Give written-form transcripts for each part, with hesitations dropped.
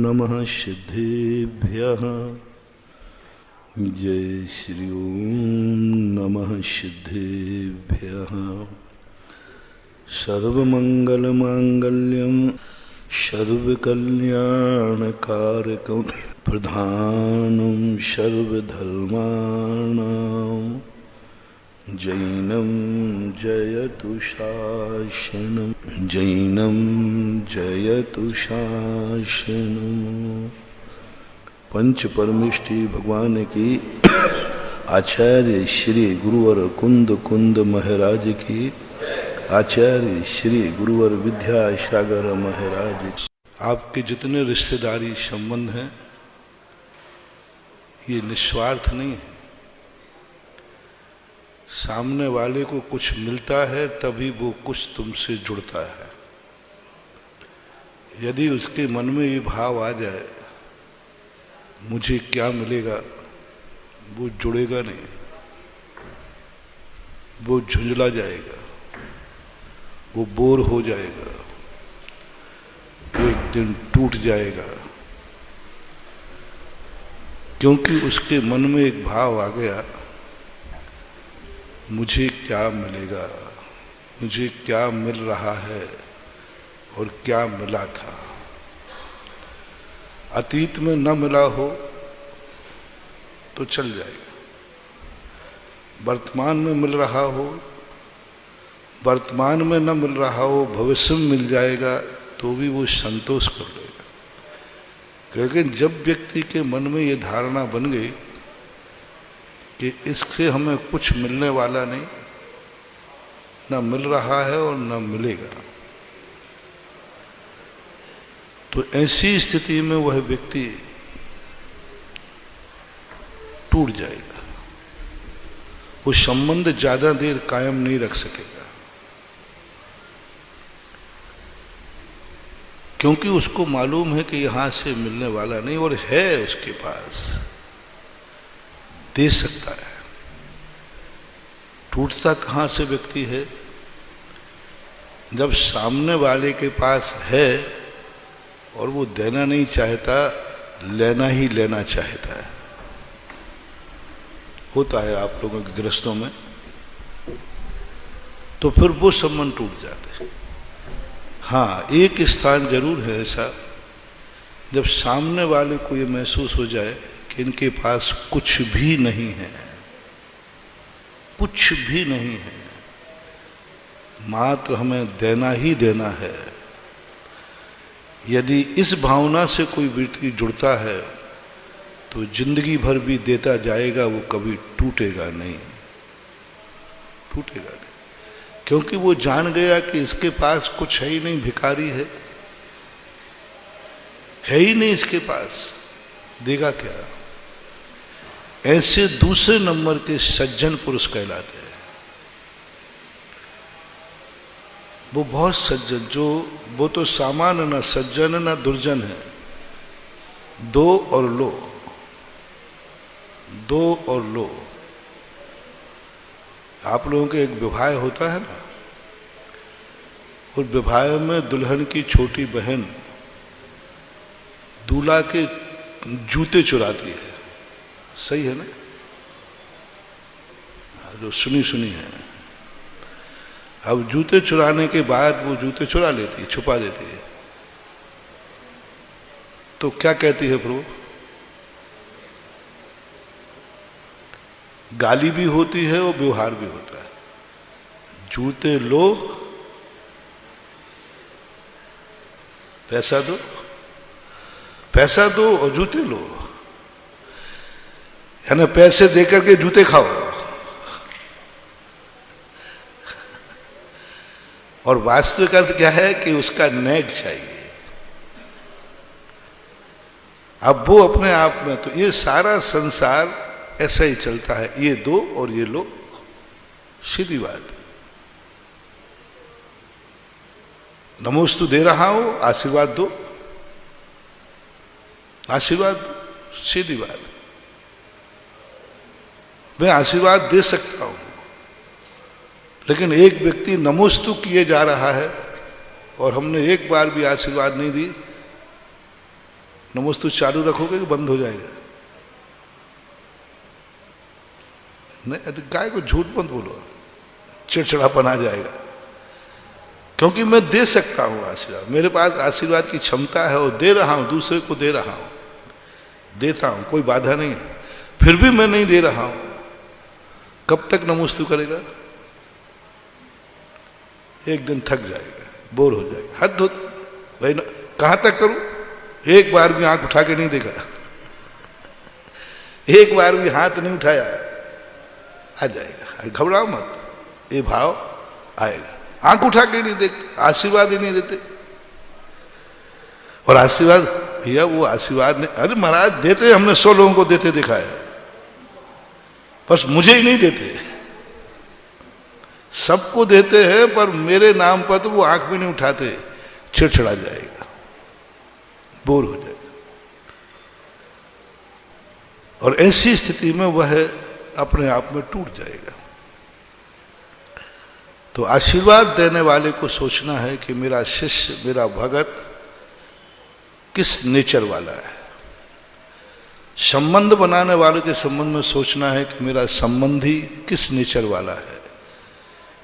नमः सिद्धेभ्यः। जय श्री ओम नमः सिद्धेभ्यः। सर्वमंगलमांगल्यं सर्वकल्याणकारकं प्रधानं सर्वधर्माणां जैनं जयतु शासनं जैनं जयतु शासनं। पंच परमेष्टि भगवान की आचार्य श्री गुरुवर कुंद कुंद महाराज की, आचार्य श्री गुरुवर विद्यासागर महाराज। आपके जितने रिश्तेदारी संबंध हैं ये निस्वार्थ नहीं है। सामने वाले को कुछ मिलता है तभी वो कुछ तुमसे जुड़ता है। यदि उसके मन में ये भाव आ जाए मुझे क्या मिलेगा, वो जुड़ेगा नहीं, वो झुंझला जाएगा, वो बोर हो जाएगा, एक दिन टूट जाएगा। क्योंकि उसके मन में एक भाव आ गया मुझे क्या मिलेगा, मुझे क्या मिल रहा है और क्या मिला था। अतीत में न मिला हो तो चल जाएगा, वर्तमान में मिल रहा हो, वर्तमान में न मिल रहा हो भविष्य में मिल जाएगा तो भी वो संतोष कर लेगा। लेकिन जब व्यक्ति के मन में ये धारणा बन गई कि इससे हमें कुछ मिलने वाला नहीं, न मिल रहा है और न मिलेगा, तो ऐसी स्थिति में वह व्यक्ति टूट जाएगा। वो संबंध ज्यादा देर कायम नहीं रख सकेगा, क्योंकि उसको मालूम है कि यहां से मिलने वाला नहीं, और है उसके पास, दे सकता है। टूटता कहां से व्यक्ति है? जब सामने वाले के पास है और वो देना नहीं चाहता, लेना ही लेना चाहता है। होता है आप लोगों के गृहस्थों में, तो फिर वो संबंध टूट जाते हैं। हाँ, एक स्थान जरूर है ऐसा, जब सामने वाले को ये महसूस हो जाए कि इनके पास कुछ भी नहीं है, कुछ भी नहीं है, मात्र हमें देना ही देना है। यदि इस भावना से कोई व्यक्ति जुड़ता है तो जिंदगी भर भी देता जाएगा, वो कभी टूटेगा नहीं, टूटेगा नहीं। क्योंकि वो जान गया कि इसके पास कुछ है ही नहीं, भिखारी है ही नहीं इसके पास, देगा क्या। ऐसे दूसरे नंबर के सज्जन पुरुष कहलाते हैं। वो बहुत सज्जन, जो वो तो सामान्य न सज्जन न दुर्जन है, दो और लो, दो और लो। आप लोगों के एक विवाह होता है ना, और विवाह में दुल्हन की छोटी बहन दूल्हा के जूते चुराती है, सही है ना? जो सुनी सुनी है। अब जूते चुराने के बाद वो जूते चुरा लेती है, छुपा देती है, तो क्या कहती है प्रभु? गाली भी होती है और व्यवहार भी होता है। जूते लो, पैसा दो, पैसा दो और जूते लो, यानी पैसे देकर के जूते खाओ। और वास्तविक अर्थ क्या है कि उसका नेग चाहिए। अब वो अपने आप में, तो ये सारा संसार ऐसा ही चलता है, ये दो और ये लो, सीधी बात। नमोस्तु दे रहा हूं, आशीर्वाद दो, आशीर्वाद दो, सीधी बात। मैं आशीर्वाद दे सकता हूं, लेकिन एक व्यक्ति नमोस्तु किए जा रहा है और हमने एक बार भी आशीर्वाद नहीं दी, नमोस्तु चालू रखोगे कि बंद हो जाएगा? नहीं, गाय को झूठ मत बोलो, चिड़चिड़ापन आ जाएगा। क्योंकि मैं दे सकता हूं आशीर्वाद, मेरे पास आशीर्वाद की क्षमता है और दे रहा हूं, दूसरे को दे रहा हूं, देता हूं, कोई बाधा नहीं है। फिर भी मैं नहीं दे रहा हूं, कब तक नमोस्तु करेगा? एक दिन थक जाएगा, बोर हो जाएगा, हद होता भाई ना, कहां तक करूं? एक बार भी आंख उठा के नहीं देखा, एक बार भी हाथ नहीं उठाया, आ जाएगा। घबराओ मत, ये भाव आएगा। आंख उठा के नहीं देखते, आशीर्वाद ही नहीं देते। और आशीर्वाद भैया वो आशीर्वाद ने, अरे महाराज देते, हमने 100 लोगों को देते देखा है, बस मुझे ही नहीं देते। सबको देते हैं पर मेरे नाम पर तो वो आंख भी नहीं उठाते, चिड़चिड़ा जाएगा, बोर हो जाएगा। और ऐसी स्थिति में वह अपने आप में टूट जाएगा। तो आशीर्वाद देने वाले को सोचना है कि मेरा शिष्य, मेरा भगत किस नेचर वाला है। संबंध बनाने वाले के संबंध में सोचना है कि मेरा संबंधी किस नेचर वाला है।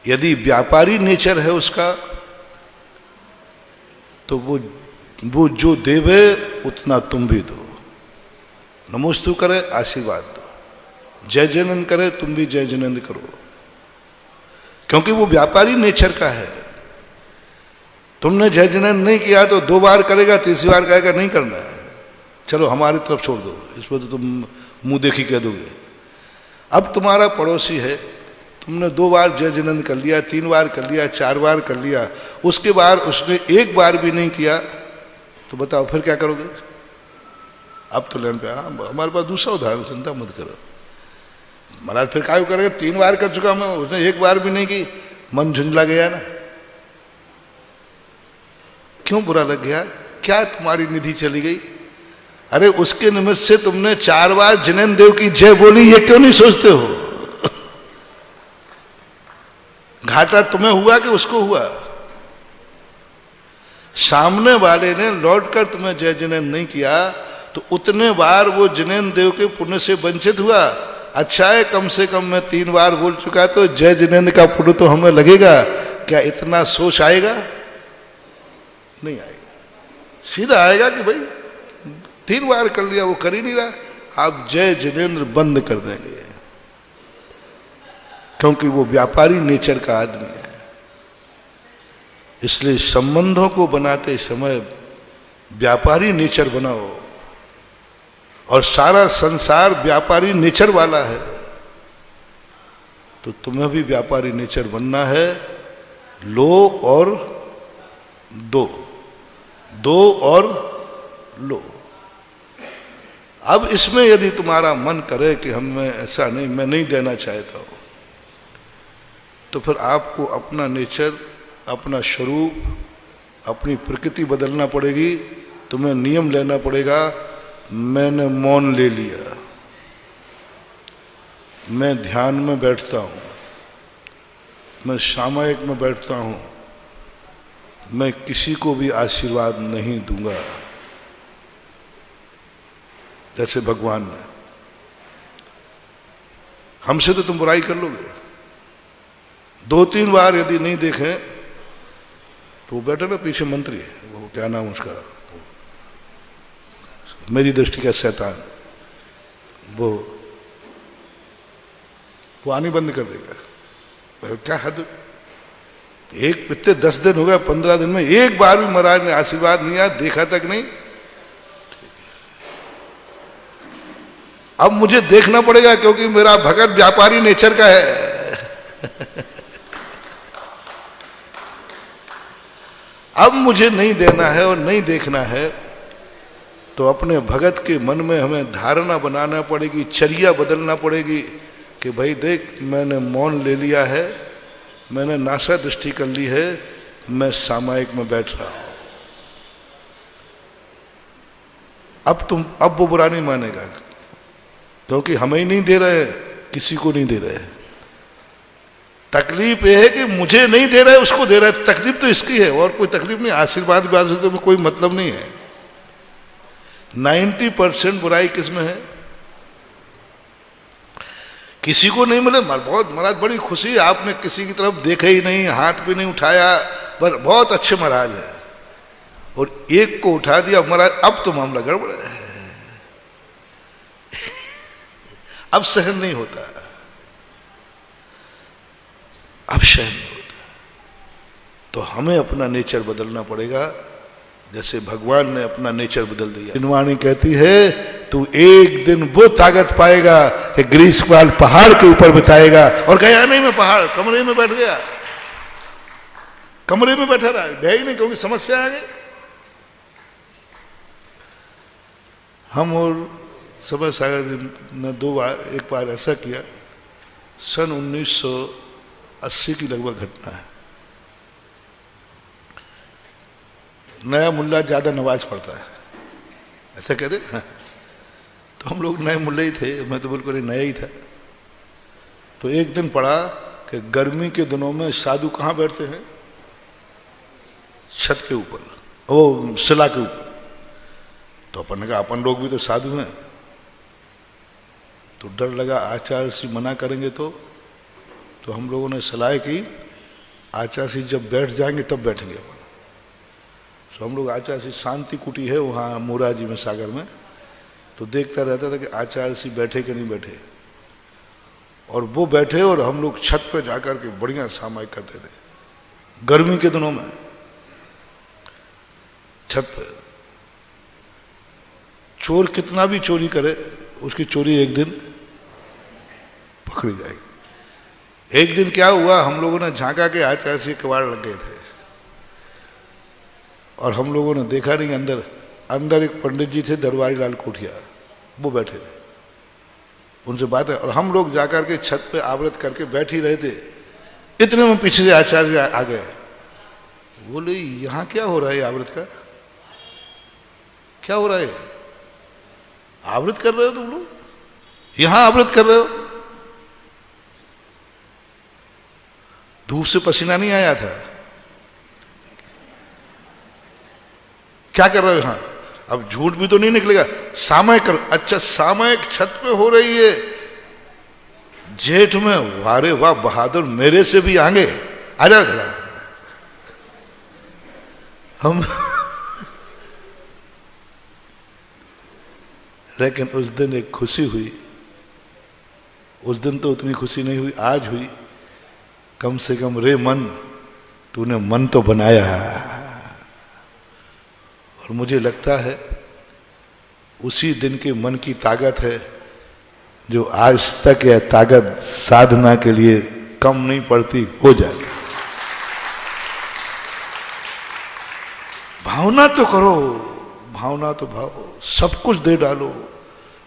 यदि व्यापारी नेचर है उसका, तो वो जो देवे उतना तुम भी दो। नमोस्तु करे, आशीर्वाद दो, जय जयनंद करे, तुम भी जय जयनंद करो, क्योंकि वो व्यापारी नेचर का है। तुमने जय जयनंद नहीं किया तो 2 बार करेगा, तीसरी बार कहेगा नहीं करना है, चलो हमारी तरफ छोड़ दो, इस पर तो तुम मुंह देखी कह दोगे। अब तुम्हारा पड़ोसी है, तुमने 2 बार जय जयनंद कर लिया, 3 बार कर लिया, 4 बार कर लिया, उसके बाद उसने 1 बार भी नहीं किया, तो बताओ फिर क्या करोगे? अब तो लेन पे हमारे पास दूसरा उदाहरण, चिंता मत करो। महाराज फिर क्या करेगा? 3 बार कर चुका मैं, उसने 1 बार भी नहीं की, मन झुंझला गया ना। क्यों बुरा लग गया? क्या तुम्हारी निधि चली गई? अरे उसके निमित्त से तुमने 4 बार जिनेन्द्र देव की जय बोली, ये क्यों नहीं सोचते हो? घाटा तुम्हें हुआ कि उसको हुआ? सामने वाले ने लौटकर तुम्हें जय जिनेन्द्र नहीं किया, तो उतने बार वो जिनेन्द्र देव के पुण्य से वंचित हुआ। अच्छा है, कम से कम मैं 3 बार बोल चुका, तो जय जिनेन्द्र का पुण्य तो हमें लगेगा। क्या इतना सोच आएगा? नहीं आएगा। सीधा आएगा कि भाई 3 बार कर लिया, वो कर ही नहीं रहा, आप जय जिनेन्द्र बंद कर देंगे, क्योंकि वो व्यापारी नेचर का आदमी है। इसलिए संबंधों को बनाते समय व्यापारी नेचर बनाओ, और सारा संसार व्यापारी नेचर वाला है, तो तुम्हें भी व्यापारी नेचर बनना है। लो और दो, दो और लो। अब इसमें यदि तुम्हारा मन करे कि हमें ऐसा नहीं, मैं नहीं देना चाहता हूं, तो फिर आपको अपना नेचर, अपना स्वरूप, अपनी प्रकृति बदलना पड़ेगी। तुम्हें नियम लेना पड़ेगा। मैंने मौन ले लिया, मैं ध्यान में बैठता हूं, मैं सामायिक में बैठता हूं, मैं किसी को भी आशीर्वाद नहीं दूंगा। जैसे भगवान ने, हमसे तो तुम बुराई कर लोगे, 2-3 बार यदि नहीं देखें तो वो बैठे ना पीछे मंत्री है, वो क्या नाम उसका, मेरी दृष्टि का शैतान, वो आनी बंद कर देगा। क्या हद? एक पिछले 10 दिन हो गए, 15 दिन में 1 बार भी महाराज ने आशीर्वाद नहीं आया, देखा तक नहीं। अब मुझे देखना पड़ेगा, क्योंकि मेरा भगत व्यापारी नेचर का है। अब मुझे नहीं देना है और नहीं देखना है, तो अपने भगत के मन में हमें धारणा बनाना पड़ेगी, चर्या बदलना पड़ेगी कि भाई देख, मैंने मौन ले लिया है, मैंने नासा दृष्टि कर ली है, मैं सामायिक में बैठ रहा हूं। अब वो बुरा नहीं मानेगा, क्योंकि हमें ही नहीं दे रहे, किसी को नहीं दे रहे। तकलीफ यह है कि मुझे नहीं दे रहे, उसको दे रहे। तकलीफ तो इसकी है, और कोई तकलीफ नहीं। आशीर्वाद से तो कोई मतलब नहीं है। 90% बुराई किसमें है? किसी को नहीं मिले, बहुत महाराज बड़ी खुशी है, आपने किसी की तरफ देखा ही नहीं, हाथ भी नहीं उठाया, पर बहुत अच्छे महाराज है। और एक को उठा दिया महाराज, अब तो मामला गड़बड़ है, अब सहन नहीं होता, अब सहन नहीं होता। तो हमें अपना नेचर बदलना पड़ेगा, जैसे भगवान ने अपना नेचर बदल दिया। जिनवाणी कहती है तू एक दिन वो ताकत पाएगा कि ग्रीष्मकाल पहाड़ के ऊपर बिताएगा। और गया नहीं मैं पहाड़, कमरे में बैठ गया, कमरे में बैठा रहा, गया ही नहीं, क्योंकि समस्या आ गई। हम और समय सागर ने एक बार ऐसा किया, सन 1980 की लगभग घटना है। नया मुल्ला ज्यादा नमाज पढ़ता है, ऐसा कहते हैं। तो हम लोग नए मुल्ले ही थे, मैं तो बिल्कुल नया ही था। तो एक दिन पढ़ा कि गर्मी के दिनों में साधु कहाँ बैठते हैं? छत के ऊपर, वो शिला के ऊपर। तो अपन ने कहा अपन लोग भी तो साधु हैं। तो डर लगा आचार्य जी मना करेंगे तो हम लोगों ने सलाह की आचार्य जी जब बैठ जाएंगे तब बैठेंगे अपन। तो हम लोग आचार्य जी शांति कुटी है वहाँ मोराजी में, सागर में, तो देखता रहता था कि आचार्य जी बैठे कि नहीं बैठे। और वो बैठे और हम लोग छत पे जाकर के बढ़िया सामायिक करते थे गर्मी के दिनों में छत पे। चोर कितना भी चोरी करे उसकी चोरी एक दिन पकड़ी जाएगी। एक दिन क्या हुआ, हम लोगों ने झांका के आचार्य से कबाड़ लग गए थे और हम लोगों ने देखा नहीं, अंदर एक पंडित जी थे, दरबारी लाल कोठिया, वो बैठे थे, उनसे बात है। और हम लोग जाकर के छत पे आवृत करके बैठ ही रहे थे, इतने में पीछे से आचार्य आ गए। बोले यहाँ क्या हो रहा है, आवृत का क्या हो रहा है? आवृत कर रहे हो तुम लोग, यहां आवृत कर रहे हो? धूप से पसीना नहीं आया था, क्या कर रहे हो यहां? अब झूठ भी तो नहीं निकलेगा, सामयिक करो। अच्छा सामयिक छत पे हो रही है जेठ में, वारे वाह बहादुर, मेरे से भी आगे आ जाओ जरा। हम लेकिन उस दिन एक खुशी हुई, उस दिन तो उतनी खुशी नहीं हुई, आज हुई। कम से कम रे मन, तूने मन तो बनाया। और मुझे लगता है उसी दिन के मन की ताकत है जो आज तक यह ताकत साधना के लिए कम नहीं पड़ती, हो जाए। भावना तो करो, भावना तो भाव, सब कुछ दे डालो,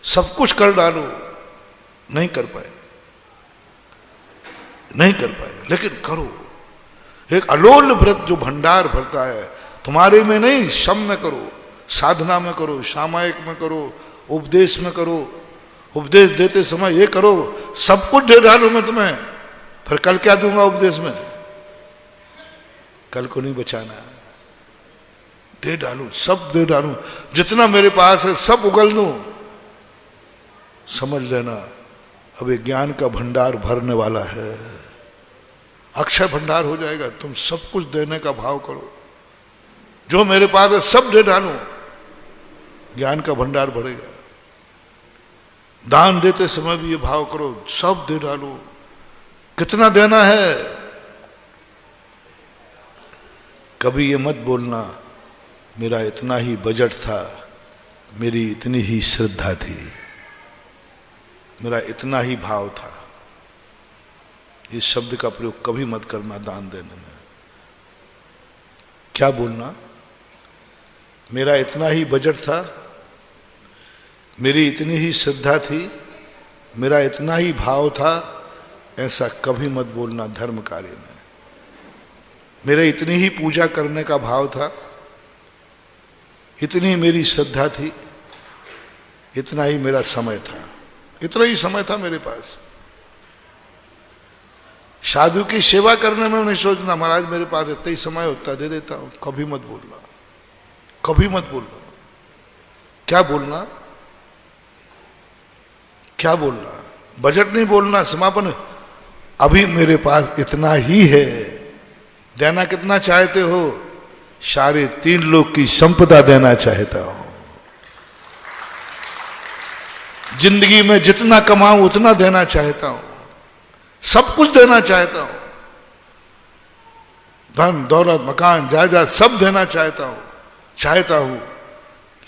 सब कुछ कर डालो, नहीं कर पाए, नहीं कर पाए, लेकिन करो। एक अलोल व्रत जो भंडार भरता है, तुम्हारे में नहीं, शम में करो, साधना में करो, सामायिक में करो, उपदेश में करो, उपदेश देते समय ये करो, सब कुछ दे डालो मैं तुम्हें। फिर कल क्या दूंगा उपदेश में? कल को नहीं बचाना, दे डालू, सब दे डालू, जितना मेरे पास है सब उगल दूं। समझ लेना अब एक ज्ञान का भंडार भरने वाला है, अक्षय भंडार हो जाएगा। तुम सब कुछ देने का भाव करो, जो मेरे पास है सब दे डालू, ज्ञान का भंडार बढ़ेगा। दान देते समय भी ये भाव करो, सब दे डालो। कितना देना है? कभी ये मत बोलना मेरा इतना ही बजट था, मेरी इतनी ही श्रद्धा थी, मेरा इतना ही भाव था। इस शब्द का प्रयोग कभी मत करना दान देने में। क्या बोलना? मेरा इतना ही बजट था, मेरी इतनी ही श्रद्धा थी, मेरा इतना ही भाव था, ऐसा कभी मत बोलना धर्म कार्य में। मेरे इतनी ही पूजा करने का भाव था, इतनी मेरी श्रद्धा थी, इतना ही मेरा समय था, इतना ही समय था मेरे पास। साधु की सेवा करने में नहीं सोचना महाराज मेरे पास इतना ही समय होता दे देता हूं, कभी मत बोलना, कभी मत बोलना। क्या बोलना, क्या बोलना, बजट नहीं बोलना, समापन। अभी मेरे पास इतना ही है, देना कितना चाहते हो? 3.5 लोक की संपदा देना चाहता हूं। जिंदगी में जितना कमाऊं उतना देना चाहता हूं, सब कुछ देना चाहता हूं, धन दौलत मकान जायदाद सब देना चाहता हूं,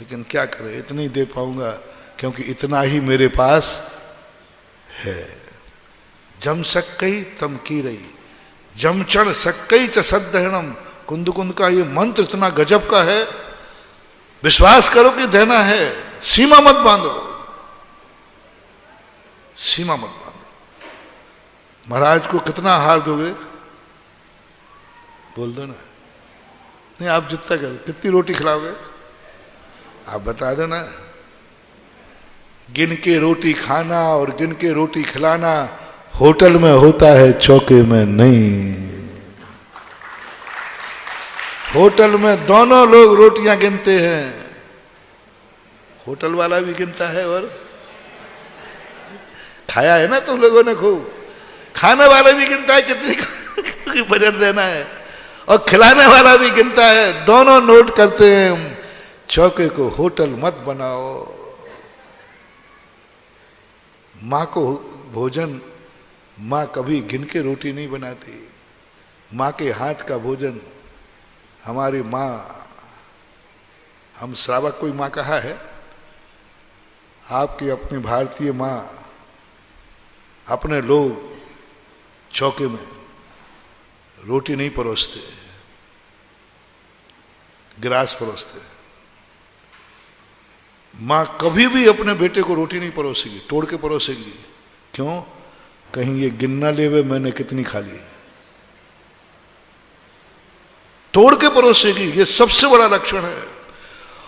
लेकिन क्या करें, इतनी दे पाऊंगा क्योंकि इतना ही मेरे पास है। जम सक्कई तम की रही, जमचण सक्कई च सदहणम। कुंद कुंद का ये मंत्र इतना गजब का है, विश्वास करो कि देना है, सीमा मत बांधो, सीमा मत बांधो। महाराज को कितना आहार दोगे? बोल दो ना, नहीं आप जितना करो, कितनी रोटी खिलाओगे आप बता दो ना। गिन के रोटी खाना और गिन के रोटी खिलाना होटल में होता है, चौके में नहीं। होटल में दोनों लोग रोटियां गिनते हैं, होटल वाला भी गिनता है और खाया है ना तुम लोगों ने खूब, खाने वाला भी गिनता है कितनी बजट देना है, और खिलाने वाला भी गिनता है, दोनों नोट करते हैं। चौके को होटल मत बनाओ। माँ को भोजन माँ कभी गिन के रोटी नहीं बनाती। माँ के हाथ का भोजन, हमारी माँ, हम श्रावक कोई माँ कहा है, आपकी अपनी भारतीय माँ, अपने लोग चौके में रोटी नहीं परोसते, गिलास परोसते। माँ कभी भी अपने बेटे को रोटी नहीं परोसेगी, तोड़ के परोसेगी। क्यों? कहीं ये गिनना लेवे मैंने कितनी खा ली। तोड़ के परोसेगी, ये सबसे बड़ा लक्षण है।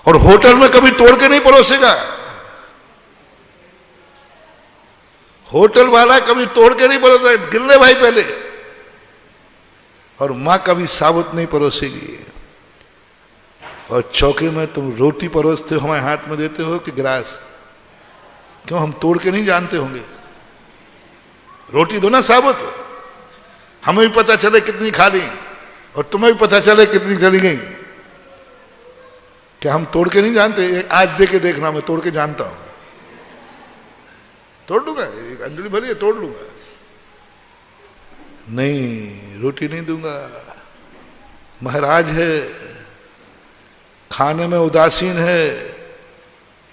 और होटल में कभी तोड़ के नहीं परोसेगा, होटल वाला कभी तोड़ के नहीं परोसेगा, गिन ले भाई पहले। और मां कभी साबुत नहीं परोसेगी। और चौके में तुम रोटी परोसते हो, हमारे हाथ में देते हो कि गिलास? क्यों? हम तोड़ के नहीं जानते होंगे। रोटी दो ना साबुत, हमें भी पता चले कितनी खा ली और तुम्हें भी पता चले कितनी चली गई। क्या हम तोड़ के नहीं जानते? आज दे के देखना, मैं तोड़ के जानता हूं, तोड़ लूंगा, एक अंजलि भरी है तोड़ लूंगा। नहीं, रोटी नहीं दूंगा। महाराज है, खाने में उदासीन है,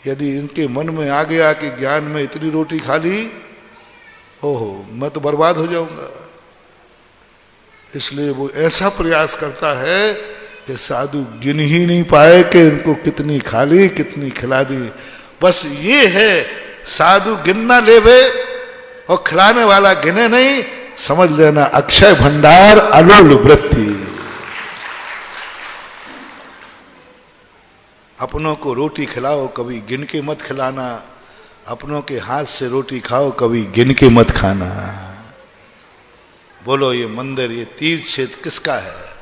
यदि इनके मन में आ गया कि ज्ञान में इतनी रोटी खा ली, ओहो मैं तो बर्बाद हो जाऊंगा। इसलिए वो ऐसा प्रयास करता है कि साधु गिन ही नहीं पाए कि इनको कितनी खा ली, कितनी खिला दी। बस ये है, साधु गिनना लेवे और खिलाने वाला गिने नहीं, समझ लेना अक्षय भंडार अलोल वृत्ति। अपनों को रोटी खिलाओ, कभी गिन के मत खिलाना। अपनों के हाथ से रोटी खाओ, कभी गिन के मत खाना। बोलो, ये मंदिर, ये तीर्थ क्षेत्र किसका है?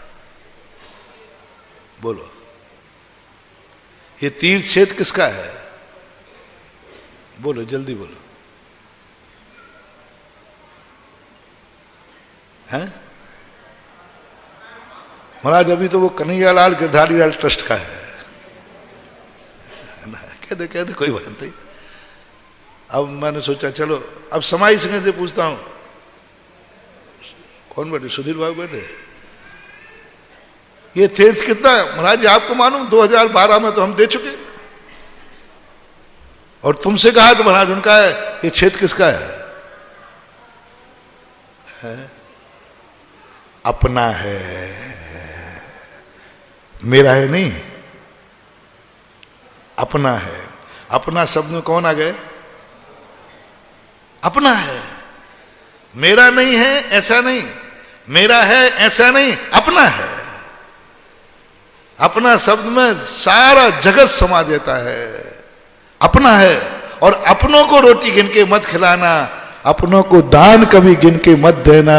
बोलो, ये तीर्थ क्षेत्र किसका है? बोलो, जल्दी बोलो। हैं? महाराज अभी तो वो कन्हैयालाल गिरधारीलाल ट्रस्ट का है ना? कह दे कोई बात नहीं। अब मैंने सोचा चलो अब समाई सिंह से पूछता हूं। कौन बैठे? सुधीर बाबू बैठे। ये तीर्थ कितना है? महाराज आपको मालूम 2012 में तो हम दे चुके, और तुमसे कहा तो महाराज उनका है। ये क्षेत्र किसका है? अपना है, मेरा है नहीं, अपना है। अपना शब्द में कौन आ गए? अपना है। मेरा नहीं है ऐसा नहीं, मेरा है ऐसा नहीं, अपना है। अपना शब्द में सारा जगत समा देता है। अपना है, और अपनों को रोटी गिन के मत खिलाना। अपनों को दान कभी गिन के मत देना,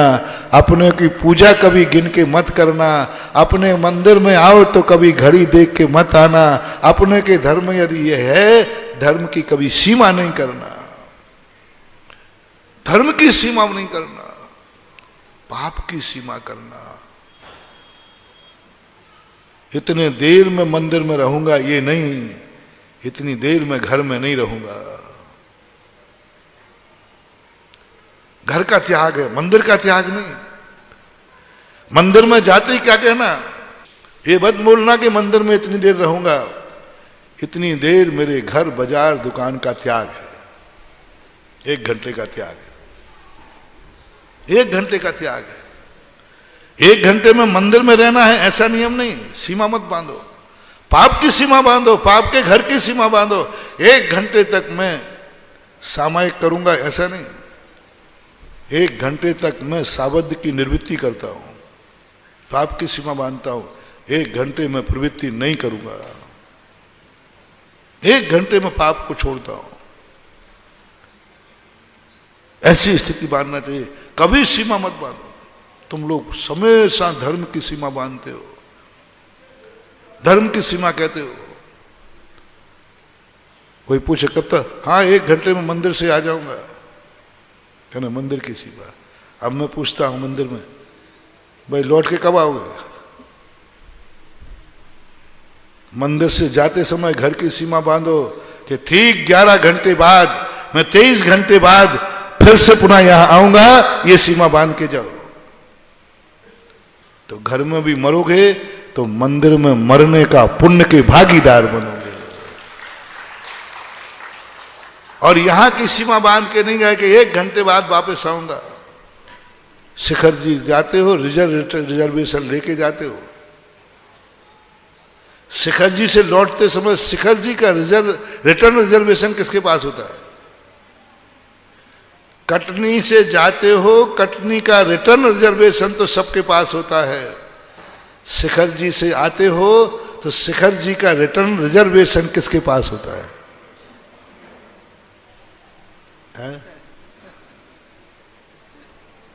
अपने की पूजा कभी गिन के मत करना, अपने मंदिर में आओ तो कभी घड़ी देख के मत आना, अपने के धर्म यदि यह है, धर्म की कभी सीमा नहीं करना, धर्म की सीमा नहीं करना, पाप की सीमा करना। इतने देर में मंदिर में रहूंगा ये नहीं, इतनी देर में घर में नहीं रहूंगा। घर का त्याग है, मंदिर का त्याग नहीं। मंदिर में जाते ही क्या कहना, ये मत बोलना कि मंदिर में इतनी देर रहूंगा, इतनी देर मेरे घर बाजार दुकान का त्याग है, 1 घंटे का त्याग है, 1 घंटे का त्याग है। 1 घंटे में मंदिर में रहना है ऐसा नियम नहीं, सीमा मत बांधो, पाप की सीमा बांधो, पाप के घर की सीमा बांधो। 1 घंटे तक मैं सामायिक करूंगा ऐसा नहीं, 1 घंटे तक मैं सावध की निवृत्ति करता हूं, पाप की सीमा बांधता हूं। 1 घंटे में प्रवृत्ति नहीं करूंगा, 1 घंटे में पाप को छोड़ता हूं। ऐसी स्थिति बांधना चाहिए, कभी सीमा मत बांधो। तुम लोग हमेशा धर्म की सीमा बांधते हो, धर्म की सीमा कहते हो। कोई पूछे कब तक, हाँ 1 घंटे में मंदिर से आ जाऊंगा, कहना मंदिर की सीमा। अब मैं पूछता हूं मंदिर में, भाई लौट के कब आओगे? मंदिर से जाते समय घर की सीमा बांधो कि ठीक 11 घंटे बाद, मैं 23 घंटे बाद फिर से पुनः यहां आऊंगा, ये सीमा बांध के जाओ। तो घर में भी मरोगे तो मंदिर में मरने का पुण्य के भागीदार बनोगे। और यहां की सीमा बांध के नहीं गए कि 1 घंटे बाद वापस आऊंगा। शिखर जी जाते हो, रिजर्वेशन लेके जाते हो, शिखर जी से लौटते समय शिखर जी का रिटर्न रिजर्वेशन किसके पास होता है? कटनी से जाते हो, कटनी का रिटर्न रिजर्वेशन तो सबके पास होता है। शिखर जी से आते हो तो शिखर जी का रिटर्न रिजर्वेशन किसके पास होता है?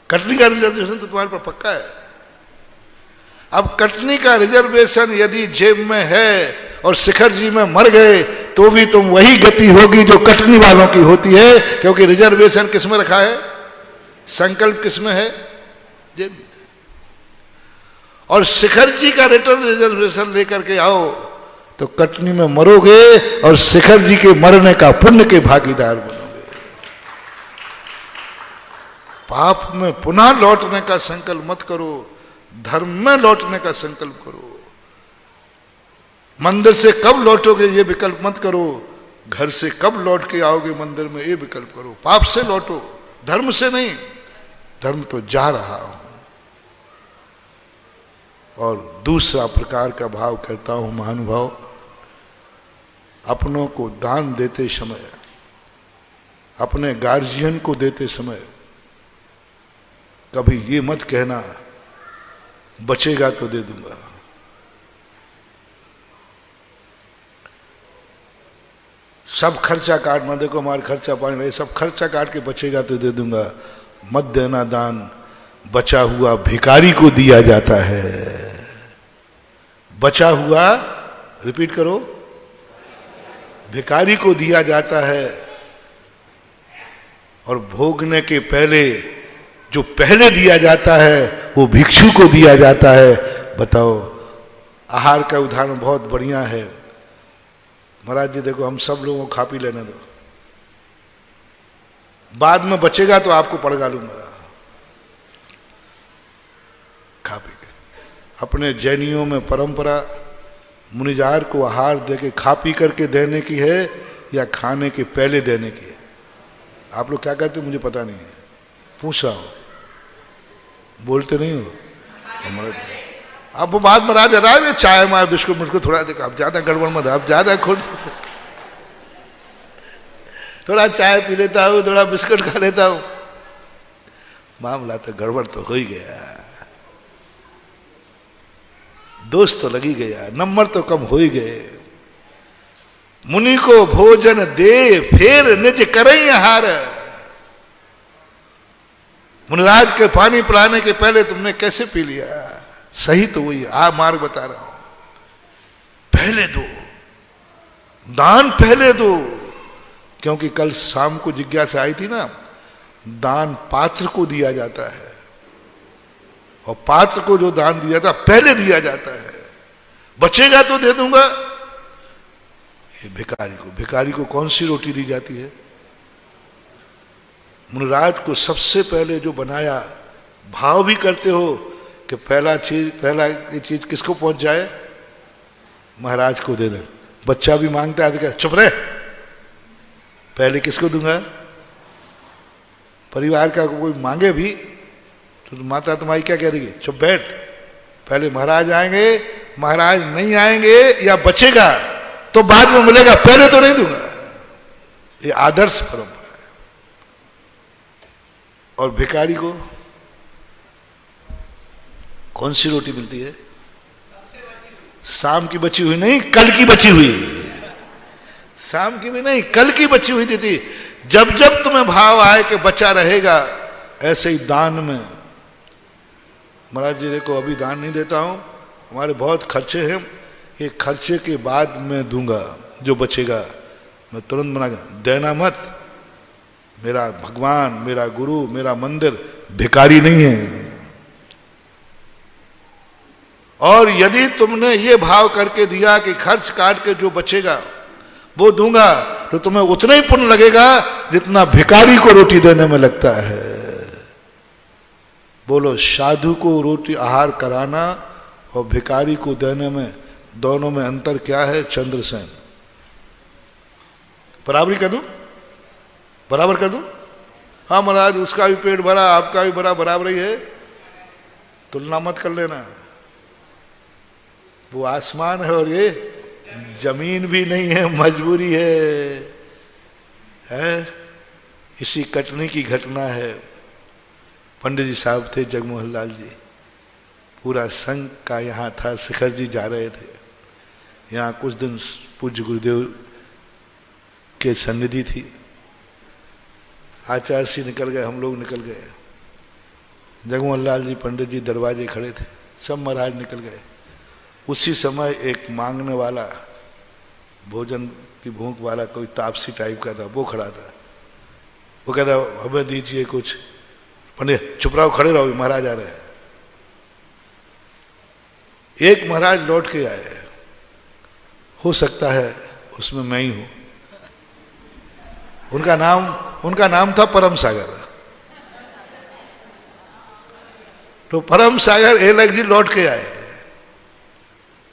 कटनी का रिजर्वेशन तो तुम्हारे पर पक्का है। अब कटनी का रिजर्वेशन यदि जेब में है और शिखर जी में मर गए तो भी तुम वही गति होगी जो कटनी वालों की होती है, क्योंकि रिजर्वेशन किस में रखा है? संकल्प किस में है? जेब में। और शिखर जी का रिटर्न रिजर्वेशन लेकर के आओ तो कटनी में मरोगे और शिखर जी के मरने का पुण्य के भागीदार बनोगे। पाप में पुनः लौटने का संकल्प मत करो, धर्म में लौटने का संकल्प करो। मंदिर से कब लौटोगे ये विकल्प मत करो, घर से कब लौट के आओगे मंदिर में ये विकल्प करो। पाप से लौटो, धर्म से नहीं। धर्म तो जा रहा हूं। और दूसरा प्रकार का भाव करता हूं महानुभाव, अपनों को दान देते समय, अपने गार्जियन को देते समय कभी ये मत कहना बचेगा तो दे दूंगा। सब खर्चा काट, मैं देखो हमारे खर्चा पानी नहीं, सब खर्चा काट के बचेगा तो दे दूंगा। मत देना दान, बचा हुआ भिखारी को दिया जाता है। बचा हुआ, रिपीट करो, भिखारी को दिया जाता है। और भोगने के पहले जो पहले दिया जाता है वो भिक्षु को दिया जाता है। बताओ, आहार का उदाहरण बहुत बढ़िया है। महाराज जी देखो, हम सब लोगों को खा पी लेने दो, बाद में बचेगा तो आपको पड़गा लूंगा। खा पी के, अपने जैनियों में परंपरा मुनिजार को आहार देके खा पी करके देने की है या खाने के पहले देने की है? आप लोग क्या करते मुझे पता नहीं है, पूछ रहा हूं, बोलते नहीं हो हमारे। अब वो बात बना दे रहा है, चाय माय बिस्कुट मुझको थोड़ा देखो, आप ज्यादा गड़बड़ मत, आप ज्यादा खुद थोड़ा चाय पी लेता हूँ, थोड़ा बिस्कुट खा लेता हूँ, मामला तो गड़बड़ तो हो ही गया, दोस्त तो लगी गया, नंबर तो कम हो ही गए। मुनि को भोजन दे फिर निज करई हार, मुनिराज के पानी पिलाने के पहले तुमने कैसे पी लिया? सही तो वही, आप मार्ग बता रहा हूं। पहले दो, दान पहले दो, क्योंकि कल शाम को जिज्ञासा आई थी ना, दान पात्र को दिया जाता है और पात्र को जो दान दिया था पहले दिया जाता है, बचेगा तो दे दूंगा। ये भिखारी को कौन सी रोटी दी जाती है? मुनिराज को सबसे पहले जो बनाया, भाव भी करते हो कि पहला ये चीज किसको पहुंच जाए? महाराज को दे दे। बच्चा भी मांगता है तो क्या चुप रहे, पहले किसको दूंगा? परिवार का कोई मांगे भी तो माता तुम्हारी क्या कह देगी? चुप बैठ, पहले महाराज आएंगे, महाराज नहीं आएंगे या बचेगा तो बाद में मिलेगा, पहले तो नहीं दूंगा। ये आदर्श परंपरा है। और भिखारी को कौन सी रोटी मिलती है? शाम की बची हुई नहीं, कल की बची हुई। शाम की भी नहीं, कल की बची हुई देती। जब जब तुम्हें भाव आए कि बचा रहेगा, ऐसे ही दान में, महाराज जी देखो अभी दान नहीं देता हूं, हमारे बहुत खर्चे हैं, ये खर्चे के बाद मैं दूंगा, जो बचेगा मैं तुरंत मना कर, देना मत। मेरा भगवान, मेरा गुरु, मेरा मंदिर भिखारी नहीं है। और यदि तुमने ये भाव करके दिया कि खर्च काट के जो बचेगा वो दूंगा, तो तुम्हें उतना ही पुण्य लगेगा जितना भिखारी को रोटी देने में लगता है। बोलो, साधु को रोटी आहार कराना और भिखारी को देने में, दोनों में अंतर क्या है? चंद्रसेन। बराबरी कर दूं? बराबर कर दूं? हाँ महाराज, उसका भी पेट भरा, आपका भी भरा, बराबर ही है, तुलना मत कर लेना। वो आसमान है और ये जमीन भी नहीं है, मजबूरी है? इसी कटनी की घटना है। पंडित जी साहब थे, जगमोहन लाल जी, पूरा संघ का यहाँ था, शिखर जी जा रहे थे यहाँ, कुछ दिन पूज्य गुरुदेव के सन्निधि थी। आचार्य श्री निकल गए, हम लोग निकल गए, जगमोहन लाल जी पंडित जी दरवाजे खड़े थे, सब महाराज निकल गए। उसी समय एक मांगने वाला, भोजन की भूख वाला, कोई तापसी टाइप का था, वो खड़ा था। वो कहता हमें दीजिए कुछ। पंडित चुप रहो, खड़े रहो, महाराज आ रहे हैं। एक महाराज लौट के आए, हो सकता है उसमें मैं ही हूं। उनका नाम था परम सागर। तो परम सागर एलक जी लौट के आए,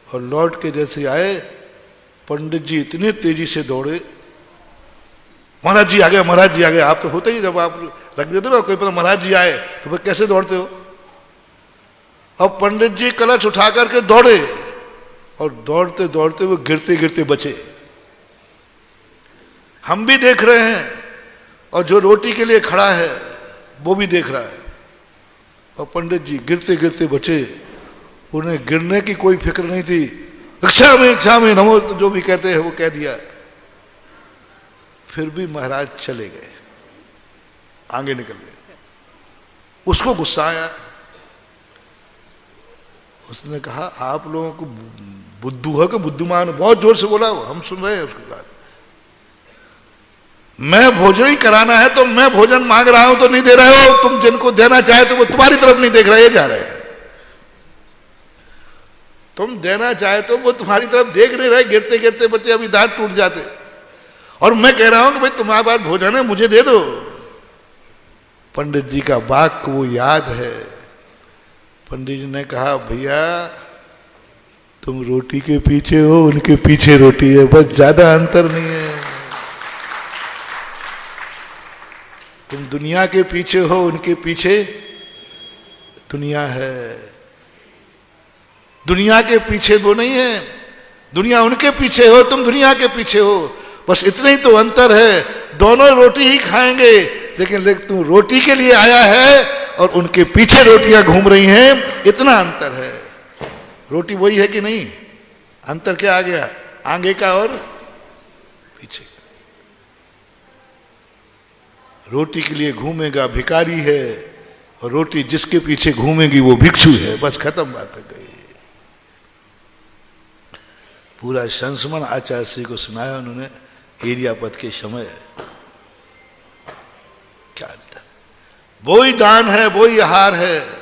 और लौट के जैसे आए, पंडित जी इतनी तेजी से दौड़े, महाराज जी आ गए, महाराज जी आ गए। आप तो होते ही, जब आप लग देते ना कोई पता महाराज जी आए तो फिर कैसे दौड़ते हो? अब पंडित जी कलश उठा करके दौड़े, और दौड़ते दौड़ते वो गिरते गिरते बचे। हम भी देख रहे हैं, और जो रोटी के लिए खड़ा है वो भी देख रहा है। और पंडित जी गिरते गिरते बचे, उन्हें गिरने की कोई फिक्र नहीं थी। इच्छा में नमो, तो जो भी कहते हैं वो कह दिया। फिर भी महाराज चले गए, आगे निकल गए। उसको गुस्सा आया, उसने कहा आप लोगों को बुद्धू है कि बुद्धिमान हो? बहुत जोर से बोला, हम सुन रहे हैं उसकी बात। मैं भोजन ही कराना है तो मैं भोजन मांग रहा हूं तो नहीं दे रहे हो, तुम जिनको देना चाहे तो वो तुम्हारी तरफ नहीं देख रहे, जा रहे हैं। तुम देना चाहे तो वो तुम्हारी तरफ देख नहीं रहे, गिरते गिरते बच्चे अभी दांत टूट जाते। और मैं कह रहा हूं कि भाई तुम्हारे पास भोजन है, मुझे दे दो। पंडित जी का वाक्य वो याद है। पंडित जी ने कहा भैया तुम रोटी के पीछे हो, उनके पीछे रोटी है, बस ज्यादा अंतर नहीं है। तुम दुनिया के पीछे हो, उनके पीछे दुनिया है। दुनिया के पीछे वो नहीं है, दुनिया उनके पीछे हो, तुम दुनिया के पीछे हो, बस इतना ही तो अंतर है। दोनों रोटी ही खाएंगे, लेकिन तू रोटी के लिए आया है और उनके पीछे रोटियां घूम रही हैं, इतना अंतर है। रोटी वही है कि नहीं? अंतर क्या आ गया? आगे का और पीछे का। रोटी के लिए घूमेगा भिखारी है, और रोटी जिसके पीछे घूमेगी वो भिक्षु है, बस खत्म बात है गई। पूरा संस्मरण आचार्य श्री को सुनाया उन्होंने एरिया पद के समय। क्या अंतर, वो ही दान है, वो ही आहार है।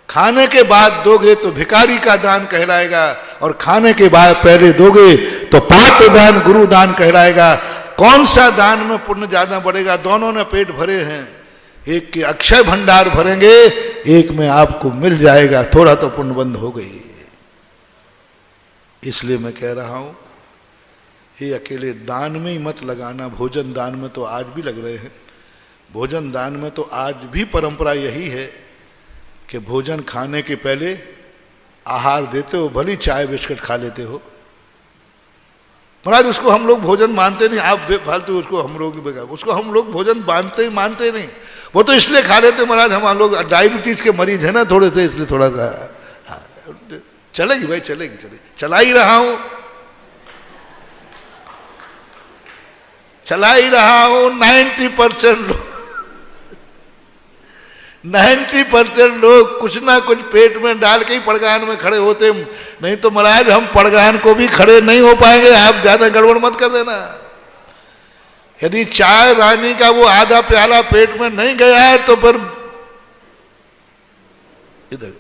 खाने के बाद दोगे तो भिखारी का दान कहलाएगा, और खाने के बाद पहले दोगे तो पात्र दान, गुरु दान कहलाएगा। कौन सा दान में पुण्य ज्यादा बढ़ेगा? दोनों ने पेट भरे हैं, एक के अक्षय भंडार भरेंगे, एक में आपको मिल जाएगा, थोड़ा तो पुण्य बंद हो गई। इसलिए मैं कह रहा हूं ये अकेले दान में ही मत लगाना। भोजन दान में तो आज भी लग रहे हैं। भोजन दान में तो आज भी परंपरा यही है कि भोजन खाने के पहले आहार देते हो, भली चाय बिस्किट खा लेते हो। महाराज उसको हम लोग भोजन मानते नहीं, आप फालतू उसको हम लोग, उसको हम लोग भोजन मानते नहीं। वो तो इसलिए खा लेते महाराज, हम लोग डायबिटीज के मरीज है ना थोड़े से, इसलिए थोड़ा सा चलेगी भाई, चलेगी, चला ही रहा हूं, 90% लोग कुछ ना कुछ पेट में डाल के ही पड़गान में खड़े होते। नहीं तो महाराज हम पड़गान को भी खड़े नहीं हो पाएंगे, आप ज्यादा गड़बड़ मत कर देना। यदि चाय रानी का वो आधा प्याला पेट में नहीं गया है तो फिर इधर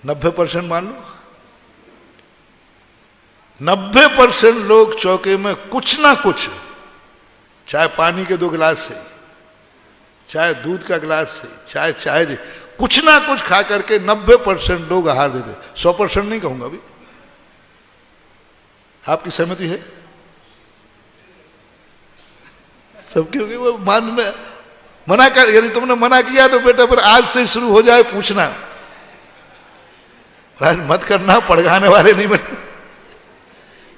90% मान लो, 90% लोग चौके में कुछ ना कुछ, चाहे पानी के 2 गिलास से, चाहे दूध का गिलास से, चाहे कुछ ना कुछ खा करके 90% लोग आहार देते। 100% नहीं कहूंगा अभी। आपकी सहमति है? सबकी होगी। वो मना कर, यदि तुमने मना किया तो बेटा फिर आज से शुरू हो जाए पूछना, मत करना, पड़गाने वाले नहीं बने।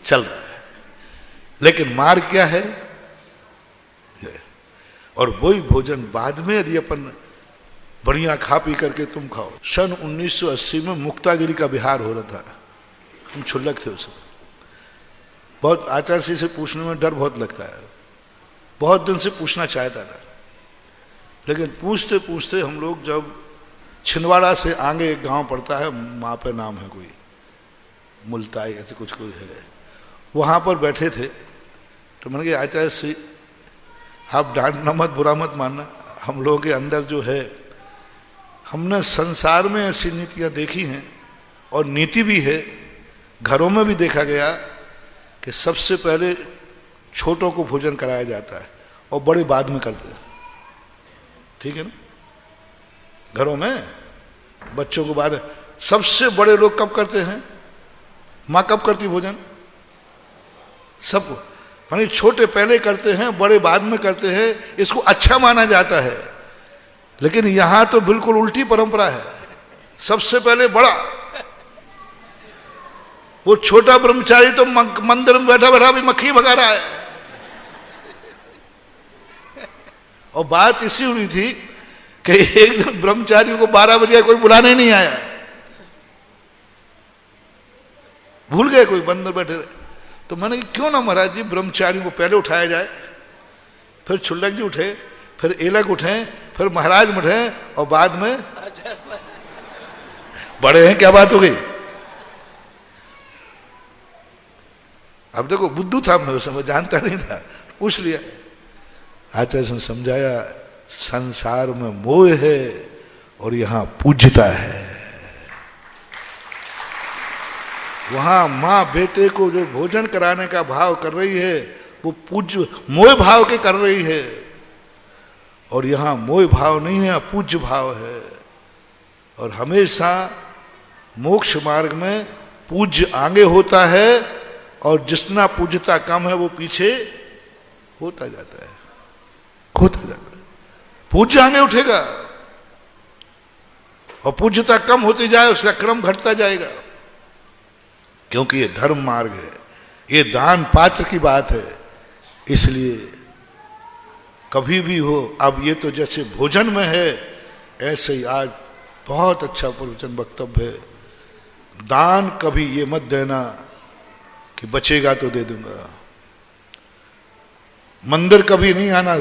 चल रहा है, लेकिन मार क्या है? और वही भोजन बाद में यदि अपन बढ़िया खा पी करके तुम खाओ। सन 1980 में मुक्तागिरी का बिहार हो रहा था, हम क्षुल्लक थे उसमें। बहुत आचार्य श्री से पूछने में डर बहुत लगता है, बहुत दिन से पूछना चाहता था, लेकिन पूछते पूछते हम लोग जब छिंदवाड़ा से आगे एक गांव पड़ता है, वहाँ पे नाम है कोई मुल्ताई ऐसे कुछ है, वहाँ पर बैठे थे। तो मैंने कहा आचार्य श्री आप डांटना मत, बुरा मत मानना, हम लोगों के अंदर जो है, हमने संसार में ऐसी नीतियाँ देखी हैं और नीति भी है, घरों में भी देखा गया कि सबसे पहले छोटों को भोजन कराया जाता है और बड़े बाद में करते हैं। ठीक है ना? घरों में बच्चों को बाद, सबसे बड़े लोग कब करते हैं? माँ कब करती भोजन? सबको, यानी छोटे पहले करते हैं, बड़े बाद में करते हैं। इसको अच्छा माना जाता है, लेकिन यहां तो बिल्कुल उल्टी परंपरा है। सबसे पहले बड़ा, वो छोटा ब्रह्मचारी तो मंदिर में बैठा बैठा भी मक्खी भगा रहा है। और बात इसी हुई थी कि एक दिन ब्रह्मचारी को 12 बजे कोई बुलाने नहीं आया, भूल गए कोई, बंदर बैठे रहे। तो मैंने कहा क्यों ना महाराज जी ब्रह्मचारी को पहले उठाया जाए, फिर छुल्लक जी उठे, फिर एलक उठे, फिर महाराज उठे, और बाद में बड़े हैं, क्या बात हो गई? अब देखो बुद्धू था मैं उस समय, जानता नहीं था, पूछ लिया। आचार्य ने समझाया संसार में मोह है और यहां पूज्यता है। वहां माँ बेटे को जो भोजन कराने का भाव कर रही है वो पूज्य मोह भाव के कर रही है, और यहां मोह भाव नहीं है, पूज्य भाव है। और हमेशा मोक्ष मार्ग में पूज्य आगे होता है और जितना पूज्यता कम है वो पीछे होता जाता है, होता जाता है। पूज्य आगे उठेगा और पूज्यता कम होती जाए, उसका क्रम घटता जाएगा, क्योंकि ये धर्म मार्ग है, ये दान पात्र की बात है। इसलिए कभी भी हो, अब ये तो जैसे भोजन में है, ऐसे ही आज बहुत अच्छा प्रवचन वक्तव्य है, दान कभी ये मत देना कि बचेगा तो दे दूंगा। मंदिर कभी नहीं आना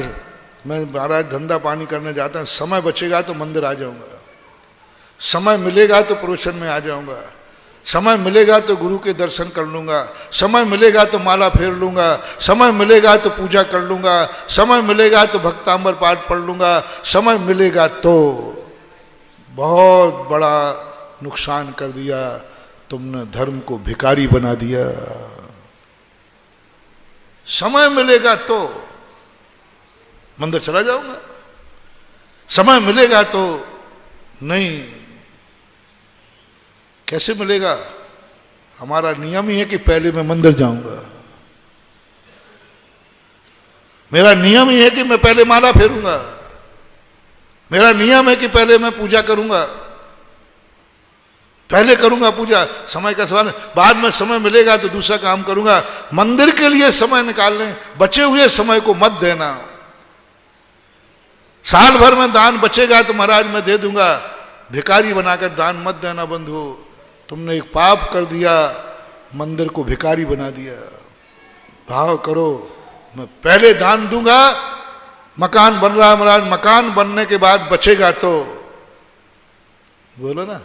मैं महाराज धंधा पानी करने जाता हूँ, समय बचेगा तो मंदिर आ जाऊंगा, समय मिलेगा तो प्रवचन में आ जाऊंगा, समय मिलेगा तो गुरु के दर्शन कर लूंगा, समय मिलेगा तो माला फेर लूंगा, समय मिलेगा तो पूजा कर लूंगा, समय मिलेगा तो भक्तांबर पाठ पढ़ लूंगा, समय मिलेगा तो। बहुत बड़ा नुकसान कर दिया तुमने, धर्म को भिखारी बना दिया। समय मिलेगा तो मंदिर चला जाऊंगा, समय मिलेगा तो नहीं। कैसे मिलेगा? हमारा नियम ही है कि पहले मैं मंदिर जाऊंगा, मेरा नियम ही है कि मैं पहले माला फेरूंगा, मेरा नियम है कि पहले मैं पूजा करूंगा, पहले करूंगा पूजा। समय का सवाल है, बाद में समय मिलेगा तो दूसरा काम करूंगा। मंदिर के लिए समय निकालने, बचे हुए समय को मत देना। साल भर में दान बचेगा तो महाराज मैं दे दूंगा, भिखारी बनाकर दान मत देना बंधु। तुमने एक पाप कर दिया, मंदिर को भिखारी बना दिया। भाव करो, मैं पहले दान दूंगा, मकान बन रहा है महाराज, मकान बनने के बाद बचेगा तो। बोलो ना,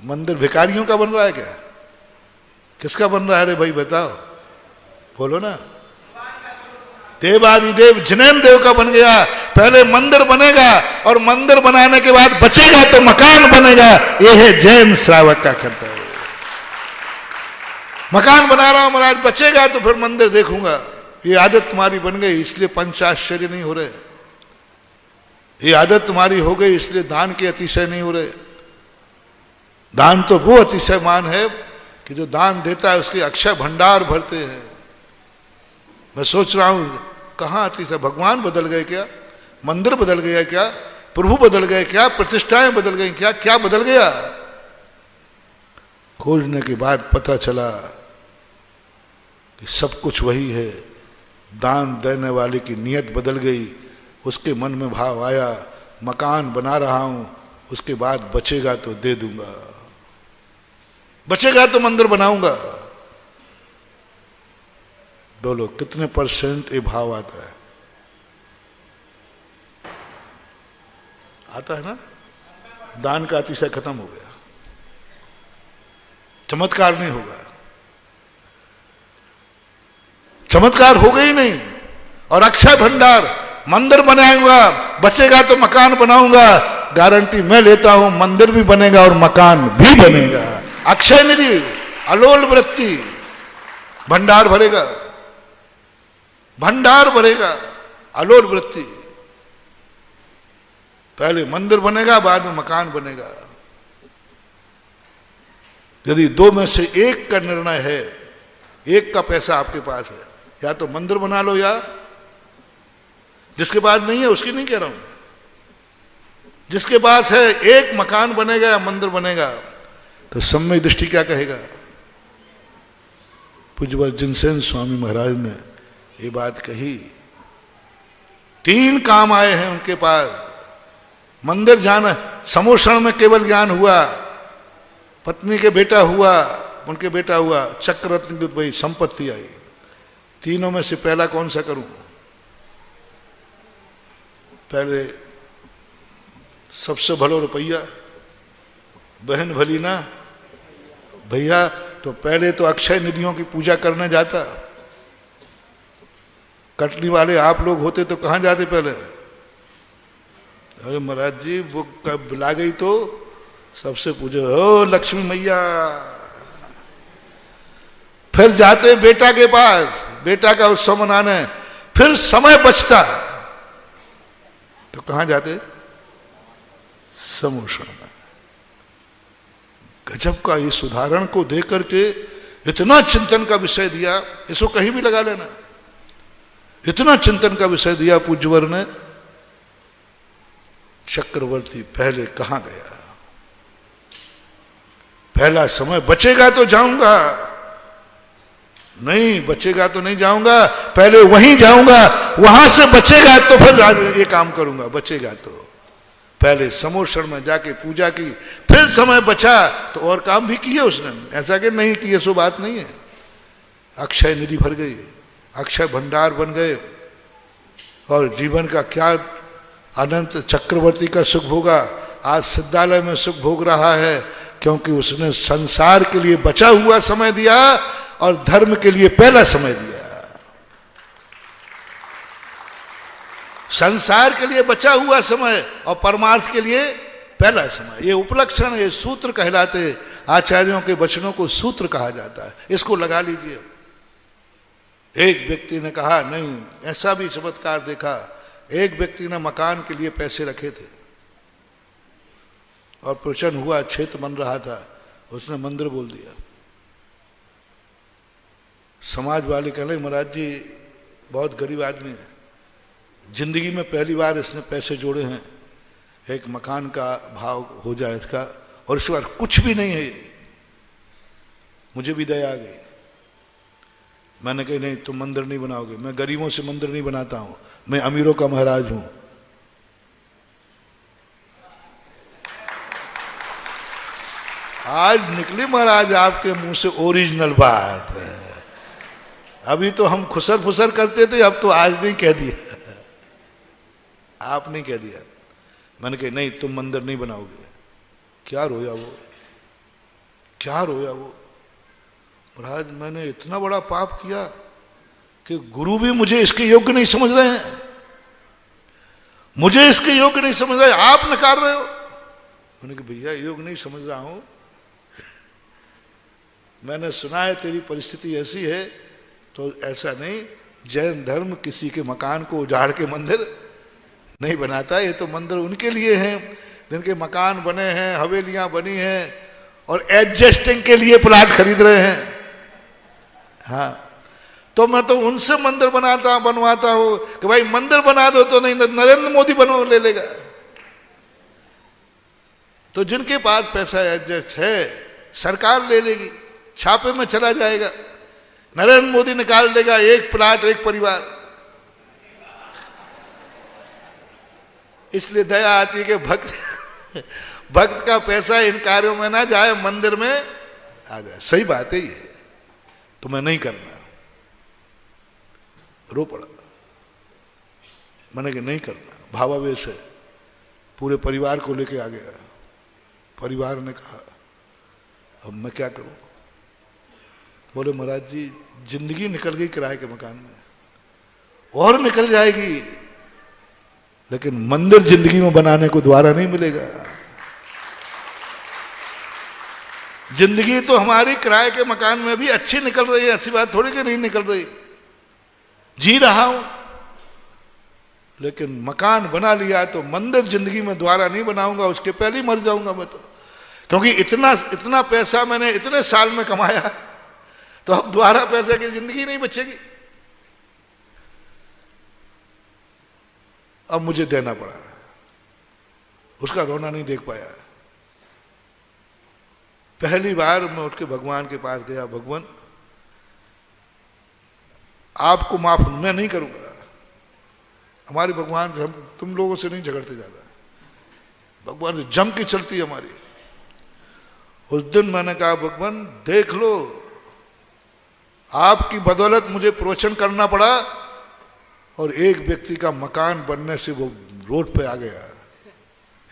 मंदिर भिखारियों का बन रहा है क्या? किसका बन रहा है रे भाई बताओ, बोलो ना। देवादिदेव जिनेन्द्र देव का बन गया। पहले मंदिर बनेगा और मंदिर बनाने के बाद बचेगा तो मकान बनेगा। यह है जैन श्रावक का कर्तव्य। मकान बना रहा हूं महाराज, बचेगा तो फिर मंदिर देखूंगा। ये आदत तुम्हारी बन गई, इसलिए पंचाश्चर्य नहीं हो रहे। ये आदत तुम्हारी हो गई, इसलिए दान के अतिशय नहीं हो रहे। दान तो वो अतिशयमान है कि जो दान देता है उसके अक्षय भंडार भरते हैं। मैं सोच रहा हूं कहां अतिशय, भगवान बदल गए क्या? मंदिर बदल गया क्या? प्रभु बदल गए क्या? प्रतिष्ठाएं बदल गई क्या? क्या बदल गया? खोजने के बाद पता चला कि सब कुछ वही है। दान देने वाले की नियत बदल गई, उसके मन में भाव आया मकान बना रहा हूं, उसके बाद बचेगा तो दे दूंगा, बचेगा तो मंदिर बनाऊंगा। बोलो कितने परसेंट ये भाव आता है? आता है ना? दान का अतिशय खत्म हो गया, चमत्कार नहीं होगा, चमत्कार हो गई नहीं। और अक्षय भंडार, मंदिर बनाऊंगा, बचेगा तो मकान बनाऊंगा, गारंटी मैं लेता हूं, मंदिर भी बनेगा और मकान भी बनेगा। अक्षय निधि, अलोल वृत्ति, भंडार भरेगा, भंडार भरेगा, अलोल वृत्ति। पहले मंदिर बनेगा, बाद में मकान बनेगा। यदि दो में से एक का निर्णय है, एक का पैसा आपके पास है, या तो मंदिर बना लो, या जिसके पास नहीं है उसकी नहीं कह रहा हूं, जिसके पास है एक मकान बनेगा या मंदिर बनेगा, तो सम्यक दृष्टि क्या कहेगा? पूज्य जिनसेन स्वामी महाराज ने ये बात कही। 3 काम आए हैं उनके पास। मंदिर जाना, समोषण में केवल ज्ञान हुआ, पत्नी के बेटा हुआ, उनके बेटा हुआ, चक्ररत्न की भाई संपत्ति आई। तीनों में से पहला कौन सा करूं? पहले सबसे भलो रुपया, बहन भली ना भैया। तो पहले तो अक्षय निधियों की पूजा करने जाता। कटनी वाले आप लोग होते तो कहां जाते पहले? अरे महाराज जी वो कब बुला गई तो सबसे पूछो, ओ लक्ष्मी मैया। फिर जाते बेटा के पास, बेटा का उत्सव मनाने। फिर समय बचता तो कहां जाते? समोषण में। गजब का इस उदाहरण को देख करके इतना चिंतन का विषय दिया, इसको कहीं भी लगा लेना। इतना चिंतन का विषय दिया पूज्यवर ने। चक्रवर्ती पहले कहां गया? पहला समय बचेगा तो जाऊंगा, नहीं बचेगा तो नहीं जाऊंगा, पहले वहीं जाऊंगा, वहां से बचेगा तो फिर ये काम करूंगा। बचेगा तो पहले समोषण में जाके पूजा की, फिर समय बचा तो और काम भी किए उसने। ऐसा कि नहीं किए सो बात नहीं है। अक्षय निधि भर गई, अक्षय भंडार बन गए। और जीवन का क्या अनंत चक्रवर्ती का सुख भोगा, आज सिद्धालय में सुख भोग रहा है, क्योंकि उसने संसार के लिए बचा हुआ समय दिया और धर्म के लिए पहला समय दिया। संसार के लिए बचा हुआ समय और परमार्थ के लिए पहला समय। ये उपलक्षण, ये सूत्र कहलाते, आचार्यों के वचनों को सूत्र कहा जाता है। इसको लगा लीजिए। एक व्यक्ति ने कहा, नहीं, ऐसा भी चमत्कार देखा, एक व्यक्ति ने मकान के लिए पैसे रखे थे और प्रवचन हुआ, क्षेत्र बन रहा था, उसने मंदिर बोल दिया। समाज वाले कहले, महाराज जी बहुत गरीब आदमी है, जिंदगी में पहली बार इसने पैसे जोड़े हैं, एक मकान का भाव हो जाए इसका, और इस बार कुछ भी नहीं है। मुझे भी दया आ गई। मैंने कहा, नहीं, तुम मंदिर नहीं बनाओगे, मैं गरीबों से मंदिर नहीं बनाता हूं, मैं अमीरों का महाराज हूं। आज निकली महाराज आपके मुंह से ओरिजिनल बात है। अभी तो हम खुसर फुसर करते थे, अब तो आज नहीं कह दिया, आपने कह दिया। मैंने कहा, नहीं, तुम मंदिर नहीं बनाओगे। क्या रोया वो, क्या रोया वो। महाराज मैंने इतना बड़ा पाप किया कि गुरु भी मुझे इसके योग्य नहीं समझ रहे हैं, मुझे इसके योग्य नहीं समझ रहे, आप नकार रहे हो। मैंने कहा, भैया योग्य नहीं समझ रहा हूं, मैंने सुना है तेरी परिस्थिति ऐसी है, तो ऐसा नहीं, जैन धर्म किसी के मकान को उजाड़ के मंदिर नहीं बनाता। ये तो मंदिर उनके लिए हैं जिनके मकान बने हैं, हवेलियां बनी हैं और एडजस्टिंग के लिए प्लाट खरीद रहे हैं। हाँ, तो मैं तो उनसे मंदिर बनवाता हूं कि भाई मंदिर बना दो, तो नहीं नरेंद्र मोदी बनो ले लेगा। तो जिनके पास पैसा एडजस्ट है, सरकार ले लेगी, छापे में चला जाएगा, नरेंद्र मोदी निकाल देगा, एक प्लाट एक परिवार। इसलिए दया आती है कि भक्त का पैसा इन कार्यों में ना जाए, मंदिर में आ जाए। सही बात है ये, तो मैं नहीं करना। रो पड़ा। मैंने कहा नहीं करना, भावावेश है। पूरे परिवार को लेके आ गया। परिवार ने कहा, अब मैं क्या करूं। बोले, महाराज जी जिंदगी निकल गई किराए के मकान में, और निकल जाएगी, लेकिन मंदिर जिंदगी में बनाने को दोबारा नहीं मिलेगा। जिंदगी तो हमारी किराए के मकान में भी अच्छी निकल रही है, ऐसी बात थोड़ी कि नहीं निकल रही, जी रहा हूं, लेकिन मकान बना लिया तो मंदिर जिंदगी में दोबारा नहीं बनाऊंगा, उसके पहले ही मर जाऊंगा मैं तो। क्योंकि इतना पैसा मैंने इतने साल में कमाया, तो अब दोबारा पैसे की जिंदगी नहीं बचेगी। अब मुझे देना पड़ा। उसका रोना नहीं देख पाया। पहली बार मैं उठ के भगवान के पास गया, भगवान आपको माफ मैं नहीं करूंगा। हमारे भगवान हम तुम लोगों से नहीं झगड़ते ज्यादा, भगवान से जम की चलती है हमारी। उस दिन मैंने कहा, भगवान देख लो, आपकी बदौलत मुझे प्रवचन करना पड़ा और एक व्यक्ति का मकान बनने से वो रोड पे आ गया।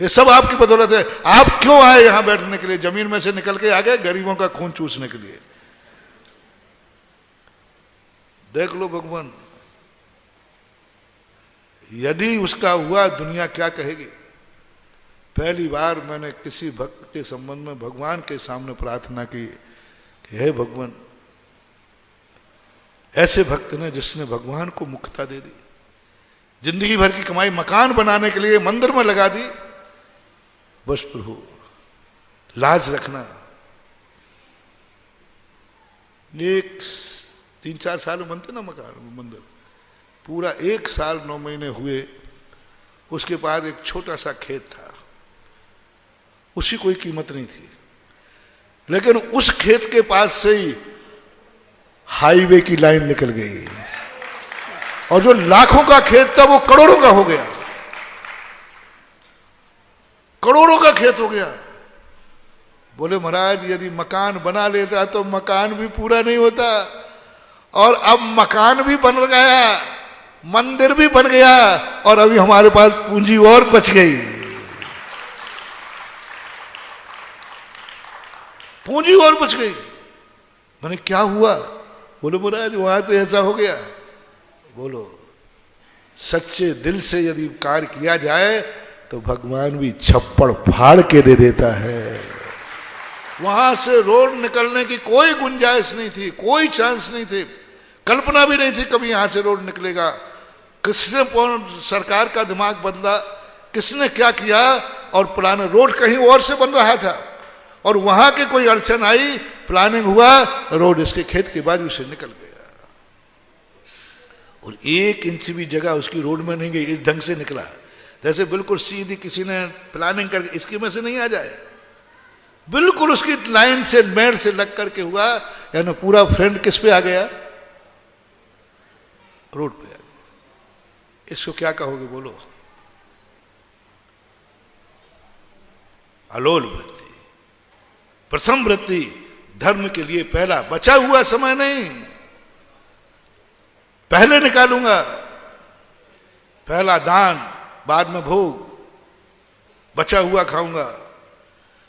ये सब आपकी बदौलत है। आप क्यों आए यहां बैठने के लिए, जमीन में से निकल के आ गए गरीबों का खून चूसने के लिए। देख लो भगवान, यदि उसका हुआ दुनिया क्या कहेगी। पहली बार मैंने किसी भक्त के संबंध में भगवान के सामने प्रार्थना की कि हे भगवान, ऐसे भक्त ने जिसने भगवान को मुक्तता दे दी, जिंदगी भर की कमाई मकान बनाने के लिए मंदिर में लगा दी, बस प्रभु लाज रखना। एक 3-4 साल बनते ना मकान मंदिर, पूरा 1 साल 9 महीने हुए। उसके बाद एक छोटा सा खेत था, उसकी कोई कीमत नहीं थी, लेकिन उस खेत के पास से ही हाईवे की लाइन निकल गई और जो लाखों का खेत था वो करोड़ों का हो गया, करोड़ों का खेत हो गया। बोले महाराज यदि मकान बना लेता तो मकान भी पूरा नहीं होता, और अब मकान भी बन गया मंदिर भी बन गया और अभी हमारे पास पूंजी और बच गई। पूंजी और बच गई। मैंने क्या हुआ? बोलो महाराज वहां तो ऐसा हो गया। बोलो सच्चे दिल से यदि कार्य किया जाए तो भगवान भी छप्पड़ फाड़ के दे देता है। वहां से रोड निकलने की कोई गुंजाइश नहीं थी, कोई चांस नहीं थे, कल्पना भी नहीं थी कभी यहां से रोड निकलेगा। किसने सरकार का दिमाग बदला, किसने क्या किया, और पुराना रोड कहीं और से बन रहा था और वहां के कोई अड़चन आई, प्लानिंग हुआ, रोड इसके खेत के बाजू से निकल गया और 1 इंच भी जगह उसकी रोड में नहीं गई, इस ढंग से निकला जैसे बिल्कुल सीधी किसी ने प्लानिंग करके इसकी में से नहीं आ जाए, बिल्कुल उसकी लाइन से मेड़ से लग करके हुआ। यानी पूरा फ्रंट किस पे आ गया? रोड पे आ गया। इसको क्या कहोगे बोलो? अलोल वृत्ति, प्रथम वृत्ति धर्म के लिए पहला, बचा हुआ समय नहीं, पहले निकालूंगा, पहला दान, बाद में भोग, बचा हुआ खाऊंगा,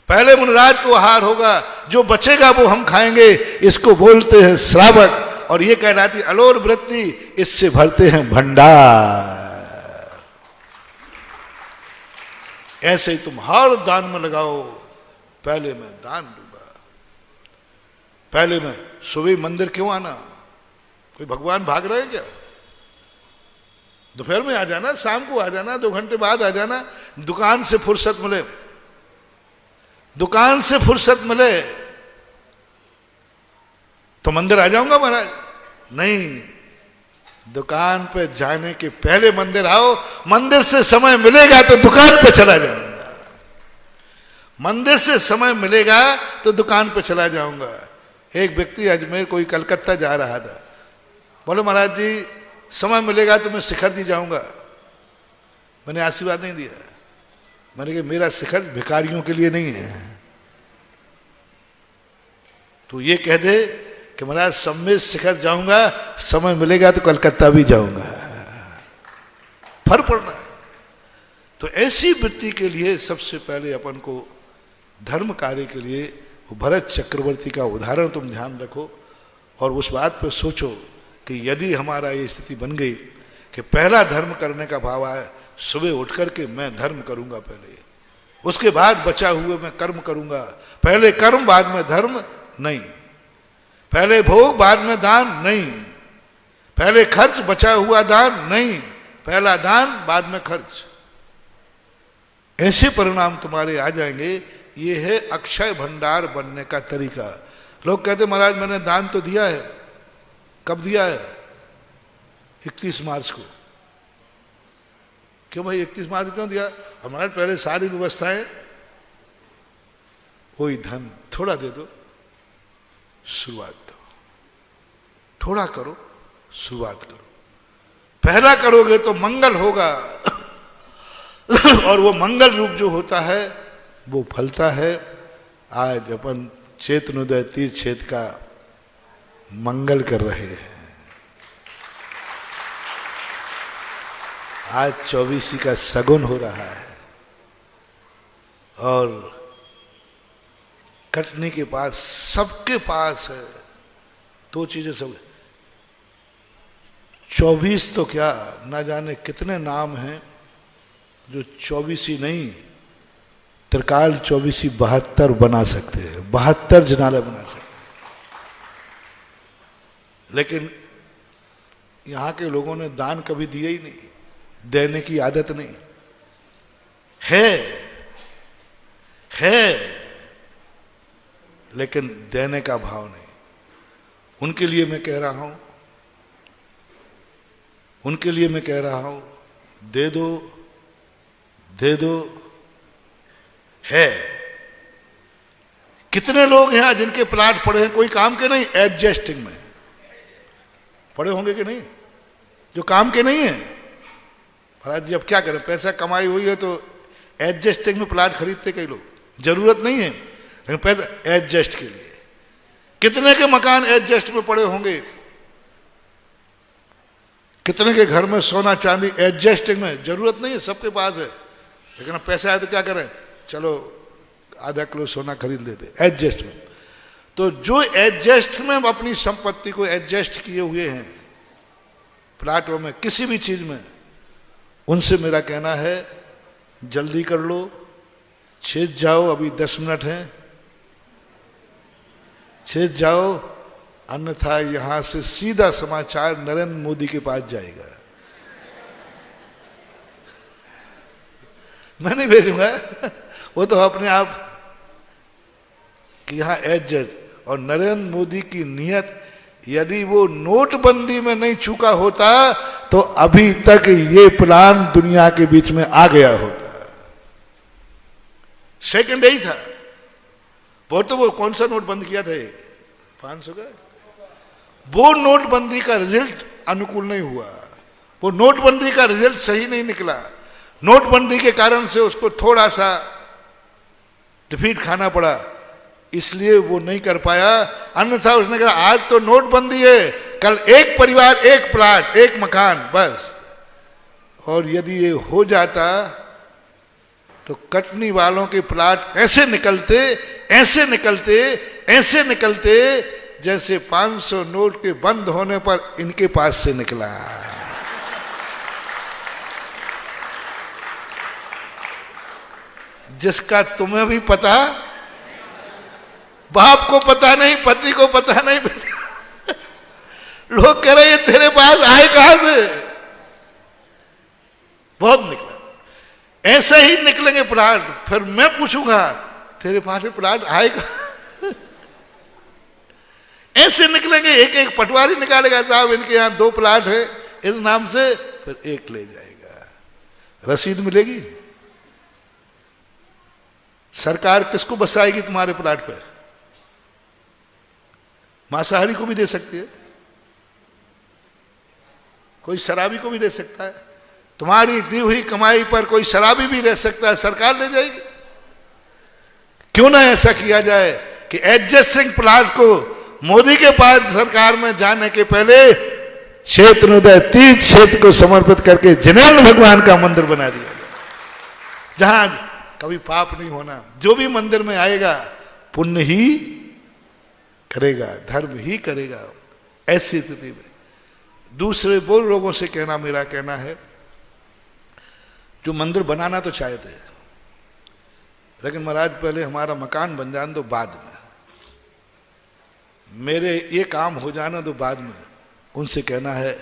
पहले मुनिराज को आहार होगा, जो बचेगा वो हम खाएंगे। इसको बोलते हैं श्रावक और ये कहलाती अलोल वृत्ति, इससे भरते हैं भंडार। ऐसे ही तुम हर दान में लगाओ, पहले मैं दान दूंगा, पहले मैं सुबह मंदिर क्यों आना? कोई भगवान भाग रहे क्या? दोपहर में आ जाना, शाम को आ जाना, 2 घंटे बाद आ जाना, दुकान से फुर्सत मिले, दुकान से फुर्सत मिले तो मंदिर आ जाऊंगा महाराज। नहीं, दुकान पे जाने के पहले मंदिर आओ, मंदिर से समय मिलेगा तो दुकान पे चला जाऊंगा, मंदिर से समय मिलेगा तो दुकान पे चला जाऊंगा। एक व्यक्ति अजमेर कोई कलकत्ता जा रहा था, बोले महाराज जी समय मिलेगा तो मैं शिखर जी जाऊंगा। मैंने आशीर्वाद नहीं दिया, मैंने कहा मेरा शिखर भिखारियों के लिए नहीं है। तो ये कह दे कि महाराज सम्मेद शिखर जाऊंगा, समय मिलेगा तो कलकत्ता भी जाऊंगा, फर्क पड़ना है। तो ऐसी वृत्ति के लिए सबसे पहले अपन को धर्म कार्य के लिए भरत चक्रवर्ती का उदाहरण तुम ध्यान रखो और उस बात पर सोचो कि यदि हमारा ये स्थिति बन गई कि पहला धर्म करने का भाव आए, सुबह उठ करके मैं धर्म करूंगा पहले, उसके बाद बचा हुए मैं कर्म करूंगा, पहले कर्म बाद में धर्म नहीं, पहले भोग बाद में दान नहीं, पहले खर्च बचा हुआ दान नहीं, पहला दान बाद में खर्च। ऐसे परिणाम तुम्हारे आ जाएंगे। ये है अक्षय भंडार बनने का तरीका। लोग कहते महाराज मैंने दान तो दिया है, कब दिया है? 31 मार्च को। क्यों भाई 31 मार्च को क्यों दिया? हमारे पहले सारी व्यवस्थाएं, वही धन थोड़ा दे दो, शुरुआत दो, थोड़ा करो, शुरुआत करो, पहला करोगे तो मंगल होगा और वो मंगल रूप जो होता है वो फलता है। आज अपन चेतनोदय तीर्थ क्षेत्र का मंगल कर रहे हैं। आज 24 का सगुन हो रहा है और कटनी के पास, सबके पास है 2 चीजें। सब 24 तो क्या ना जाने कितने नाम हैं जो 24 ही नहीं, त्रिकाल 24 72 बना सकते हैं, 72 जनाले बना सकते हैं। लेकिन यहां के लोगों ने दान कभी दिए ही नहीं, देने की आदत नहीं है, लेकिन देने का भाव नहीं। उनके लिए मैं कह रहा हूं, उनके लिए मैं कह रहा हूं, दे दो, दे दो। है कितने लोग हैं जिनके प्लाट पड़े हैं, कोई काम के नहीं, एडजस्टिंग में पड़े होंगे कि नहीं, जो काम के नहीं है। महाराज जी अब क्या करें, पैसा कमाई हुई है तो एडजस्टिंग में प्लाट खरीदते कई लोग, जरूरत नहीं है लेकिन पैसा एडजस्ट के लिए। कितने के मकान एडजस्ट में पड़े होंगे, कितने के घर में सोना चांदी एडजस्टिंग में, जरूरत नहीं है, सबके पास है, लेकिन अब पैसा है तो क्या करें, चलो आधा किलो सोना खरीद लेते, एडजस्ट में। तो जो एडजस्ट में अपनी संपत्ति को एडजस्ट किए हुए हैं प्लाटों में, किसी भी चीज में, उनसे मेरा कहना है जल्दी कर लो, छेद जाओ, अभी 10 मिनट हैं, छेद जाओ, अन्यथा यहां से सीधा समाचार नरेंद्र मोदी के पास जाएगा। मैं नहीं भेजूंगा, वो तो अपने आप कि यहां एडजस्ट। और नरेंद्र मोदी की नियत, यदि वो नोटबंदी में नहीं चूका होता तो अभी तक ये प्लान दुनिया के बीच में आ गया होता। सेकंड यही था। वो कौन सा नोट बंद किया था, 500 का, वो नोटबंदी का रिजल्ट अनुकूल नहीं हुआ, वो नोटबंदी का रिजल्ट सही नहीं निकला, नोटबंदी के कारण से उसको थोड़ा सा डिफीट खाना पड़ा, इसलिए वो नहीं कर पाया। अन्यथा उसने कहा आज तो नोटबंदी है, कल एक परिवार एक प्लाट एक मकान बस। और यदि ये हो जाता तो कटनी वालों के प्लाट ऐसे निकलते ऐसे निकलते ऐसे निकलते जैसे 500 नोट के बंद होने पर इनके पास से निकला। जिसका तुम्हें भी पता, बाप को पता नहीं, पति को पता नहीं, लोग कह रहे हैं तेरे पास आए कहां से, बहुत निकला। ऐसे ही निकलेंगे प्लाट, फिर मैं पूछूंगा तेरे पास में प्लाट आएगा, ऐसे निकलेंगे, एक एक पटवारी निकालेगा, साहब इनके यहां 2 प्लाट है इस नाम से, फिर एक ले जाएगा, रसीद मिलेगी। सरकार किसको बसाएगी तुम्हारे प्लाट पे? मांसाहारी को भी दे सकती है, कोई शराबी को भी दे सकता है, तुम्हारी दी हुई कमाई पर कोई शराबी भी रह सकता है, सरकार ले जाएगी। क्यों ना ऐसा किया जाए कि एडजस्टिंग प्लाट को मोदी के पास सरकार में जाने के पहले क्षेत्रोदय तीर्थ क्षेत्र को समर्पित करके जिनेन्द्र भगवान का मंदिर बना दिया जाए, जहां कभी पाप नहीं होना। जो भी मंदिर में आएगा पुण्य ही करेगा, धर्म ही करेगा। ऐसी स्थिति में दूसरे वो लोगों से कहना, मेरा कहना है जो मंदिर बनाना तो चाहते हैं, लेकिन महाराज पहले हमारा मकान बन जाने दो, बाद में मेरे ये काम हो जाना तो बाद में। उनसे कहना है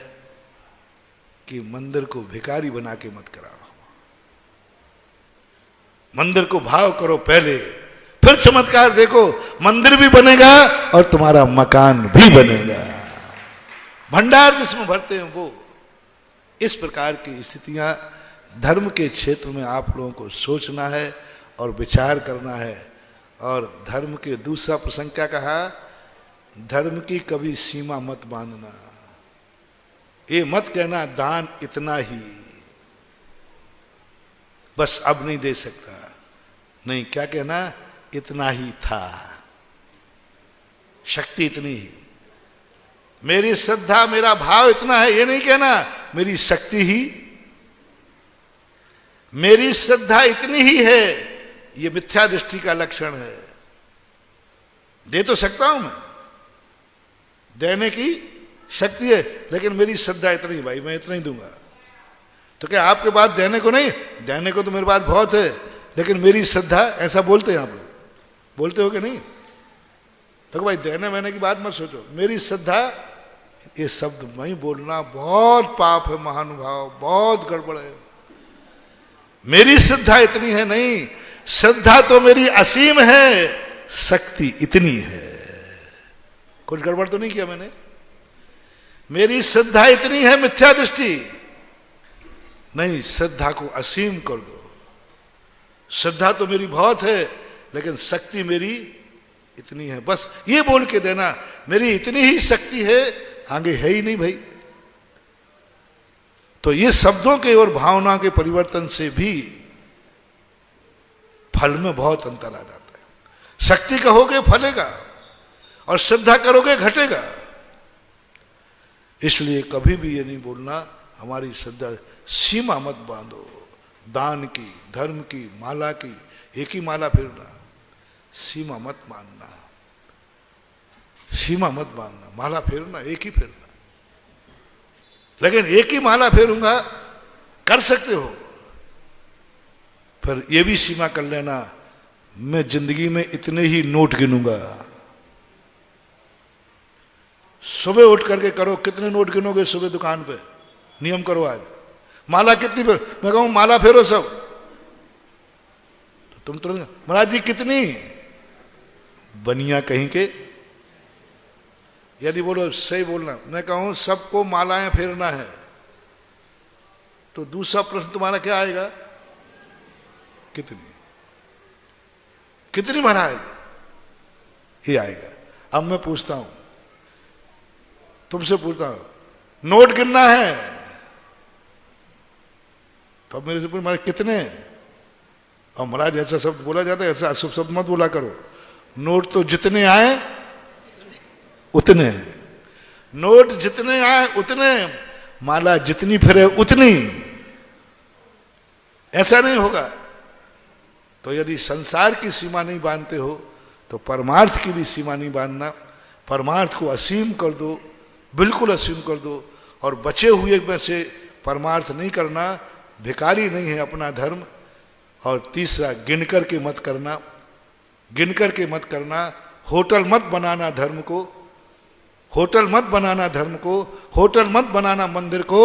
कि मंदिर को भिखारी बना के मत कराओ, मंदिर को भाव करो पहले, फिर चमत्कार देखो, मंदिर भी बनेगा और तुम्हारा मकान भी बनेगा। भंडार जिसमें भरते हैं वो। इस प्रकार की स्थितियां धर्म के क्षेत्र में आप लोगों को सोचना है और विचार करना है। और धर्म के दूसरा प्रसंग क्या कहा, धर्म की कभी सीमा मत बांधना, ये मत कहना दान इतना ही, बस अब नहीं दे सकता, नहीं, क्या कहना, इतना ही था, शक्ति इतनी ही, मेरी श्रद्धा मेरा भाव इतना है, ये नहीं कहना मेरी शक्ति ही, मेरी श्रद्धा इतनी ही है, ये मिथ्या दृष्टि का लक्षण है। दे तो सकता हूं मैं, देने की शक्ति है, लेकिन मेरी श्रद्धा इतनी ही, भाई मैं इतना ही दूंगा। तो क्या आपके पास देने को नहीं? देने को तो मेरे पास बहुत है, लेकिन मेरी श्रद्धा, ऐसा बोलते हैं आप लोग, बोलते हो कि नहीं? तो भाई देने मैंने की बात मत सोचो, मेरी श्रद्धा, ये शब्द नहीं बोलना बहुत पाप है महानुभाव, बहुत गड़बड़ है। मेरी श्रद्धा इतनी है, नहीं, श्रद्धा तो मेरी असीम है, शक्ति इतनी है। कुछ गड़बड़ तो नहीं किया मैंने? मेरी श्रद्धा इतनी है, मिथ्या दृष्टि नहीं, श्रद्धा को असीम कर दो। श्रद्धा तो मेरी बहुत है, लेकिन शक्ति मेरी इतनी है, बस ये बोल के देना मेरी इतनी ही शक्ति है, आगे है ही नहीं भाई। तो ये शब्दों के और भावना के परिवर्तन से भी फल में बहुत अंतर आ जाता है। शक्ति कहोगे फलेगा, और श्रद्धा करोगे घटेगा। इसलिए कभी भी ये नहीं बोलना हमारी श्रद्धा, सीमा मत बांधो, दान की, धर्म की, माला की, एक ही माला फेरना, सीमा मत मानना, सीमा मत बांधना, माला फेरना एक ही फेरना। लेकिन एक ही माला फेरूंगा कर सकते हो, फिर ये भी सीमा कर लेना, मैं जिंदगी में इतने ही नोट गिनूंगा। सुबह उठ करके करो, कितने नोट गिनोगे सुबह दुकान पे, नियम करो आज। माला कितनी फेर, मैं कहूं माला फेरो सब, तो तुम तुरंत महाराज जी कितनी, बनिया कहीं के, यदि बोलो सही बोलना, मैं कहूं सबको मालाएं फेरना है, तो दूसरा प्रश्न तुम्हारा क्या आएगा, कितनी, कितनी महाराज, ये आएगा। अब मैं पूछता हूं, तुमसे पूछता हूं, नोट गिनना है, तो अब मेरे से पूछ महाराज कितने, और महाराज ऐसा शब्द बोला जाता है, ऐसा अशुभ शब्द मत बोला करो, नोट तो जितने आए उतने, नोट जितने आए उतने, माला जितनी फिरे उतनी, ऐसा नहीं होगा। तो यदि संसार की सीमा नहीं बांधते हो तो परमार्थ की भी सीमा नहीं बांधना, परमार्थ को असीम कर दो, बिल्कुल असीम कर दो, और बचे हुए में से परमार्थ नहीं करना, भिखारी नहीं है अपना धर्म। और तीसरा, गिन करके मत करना, गिन करके मत करना, होटल मत बनाना धर्म को, होटल मत बनाना धर्म को, होटल मत बनाना मंदिर को,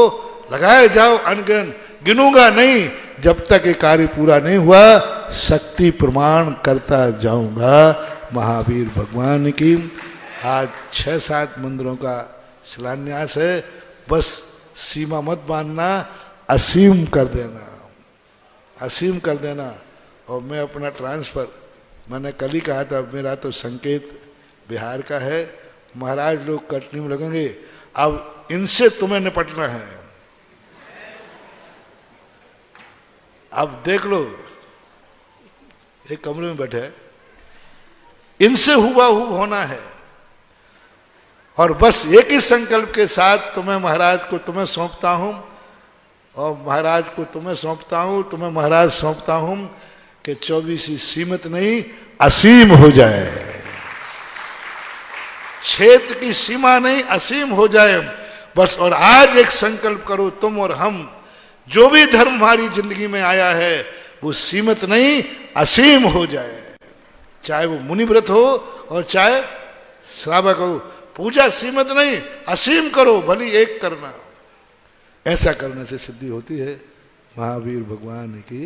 लगाए जाओ अनगिन, गिनूंगा नहीं जब तक ये कार्य पूरा नहीं हुआ, शक्ति प्रमाण करता जाऊंगा। महावीर भगवान की आज 6-7 मंदिरों का शिलान्यास है, बस सीमा मत बांधना, असीम कर देना, असीम कर देना। और मैं अपना ट्रांसफर, मैंने कल ही कहा था, मेरा तो संकेत बिहार का है, महाराज लोग कटनी में लगेंगे, अब इनसे तुम्हें निपटना है। अब देख लो, एक कमरे में बैठे, इनसे हुबहू होना है, और बस एक ही संकल्प के साथ तुम्हें महाराज को तुम्हें सौंपता हूं, और महाराज को तुम्हें सौंपता हूं, तुम्हें महाराज सौंपता हूं कि 24 सीमित नहीं असीम हो जाए, क्षेत्र की सीमा नहीं असीम हो जाए बस। और आज एक संकल्प करो, तुम और हम, जो भी धर्म हमारी जिंदगी में आया है वो सीमित नहीं असीम हो जाए, चाहे वो मुनि व्रत हो और चाहे श्रावक हो, पूजा सीमित नहीं असीम करो, भली एक करना, ऐसा करने से सिद्धि होती है। महावीर भगवान की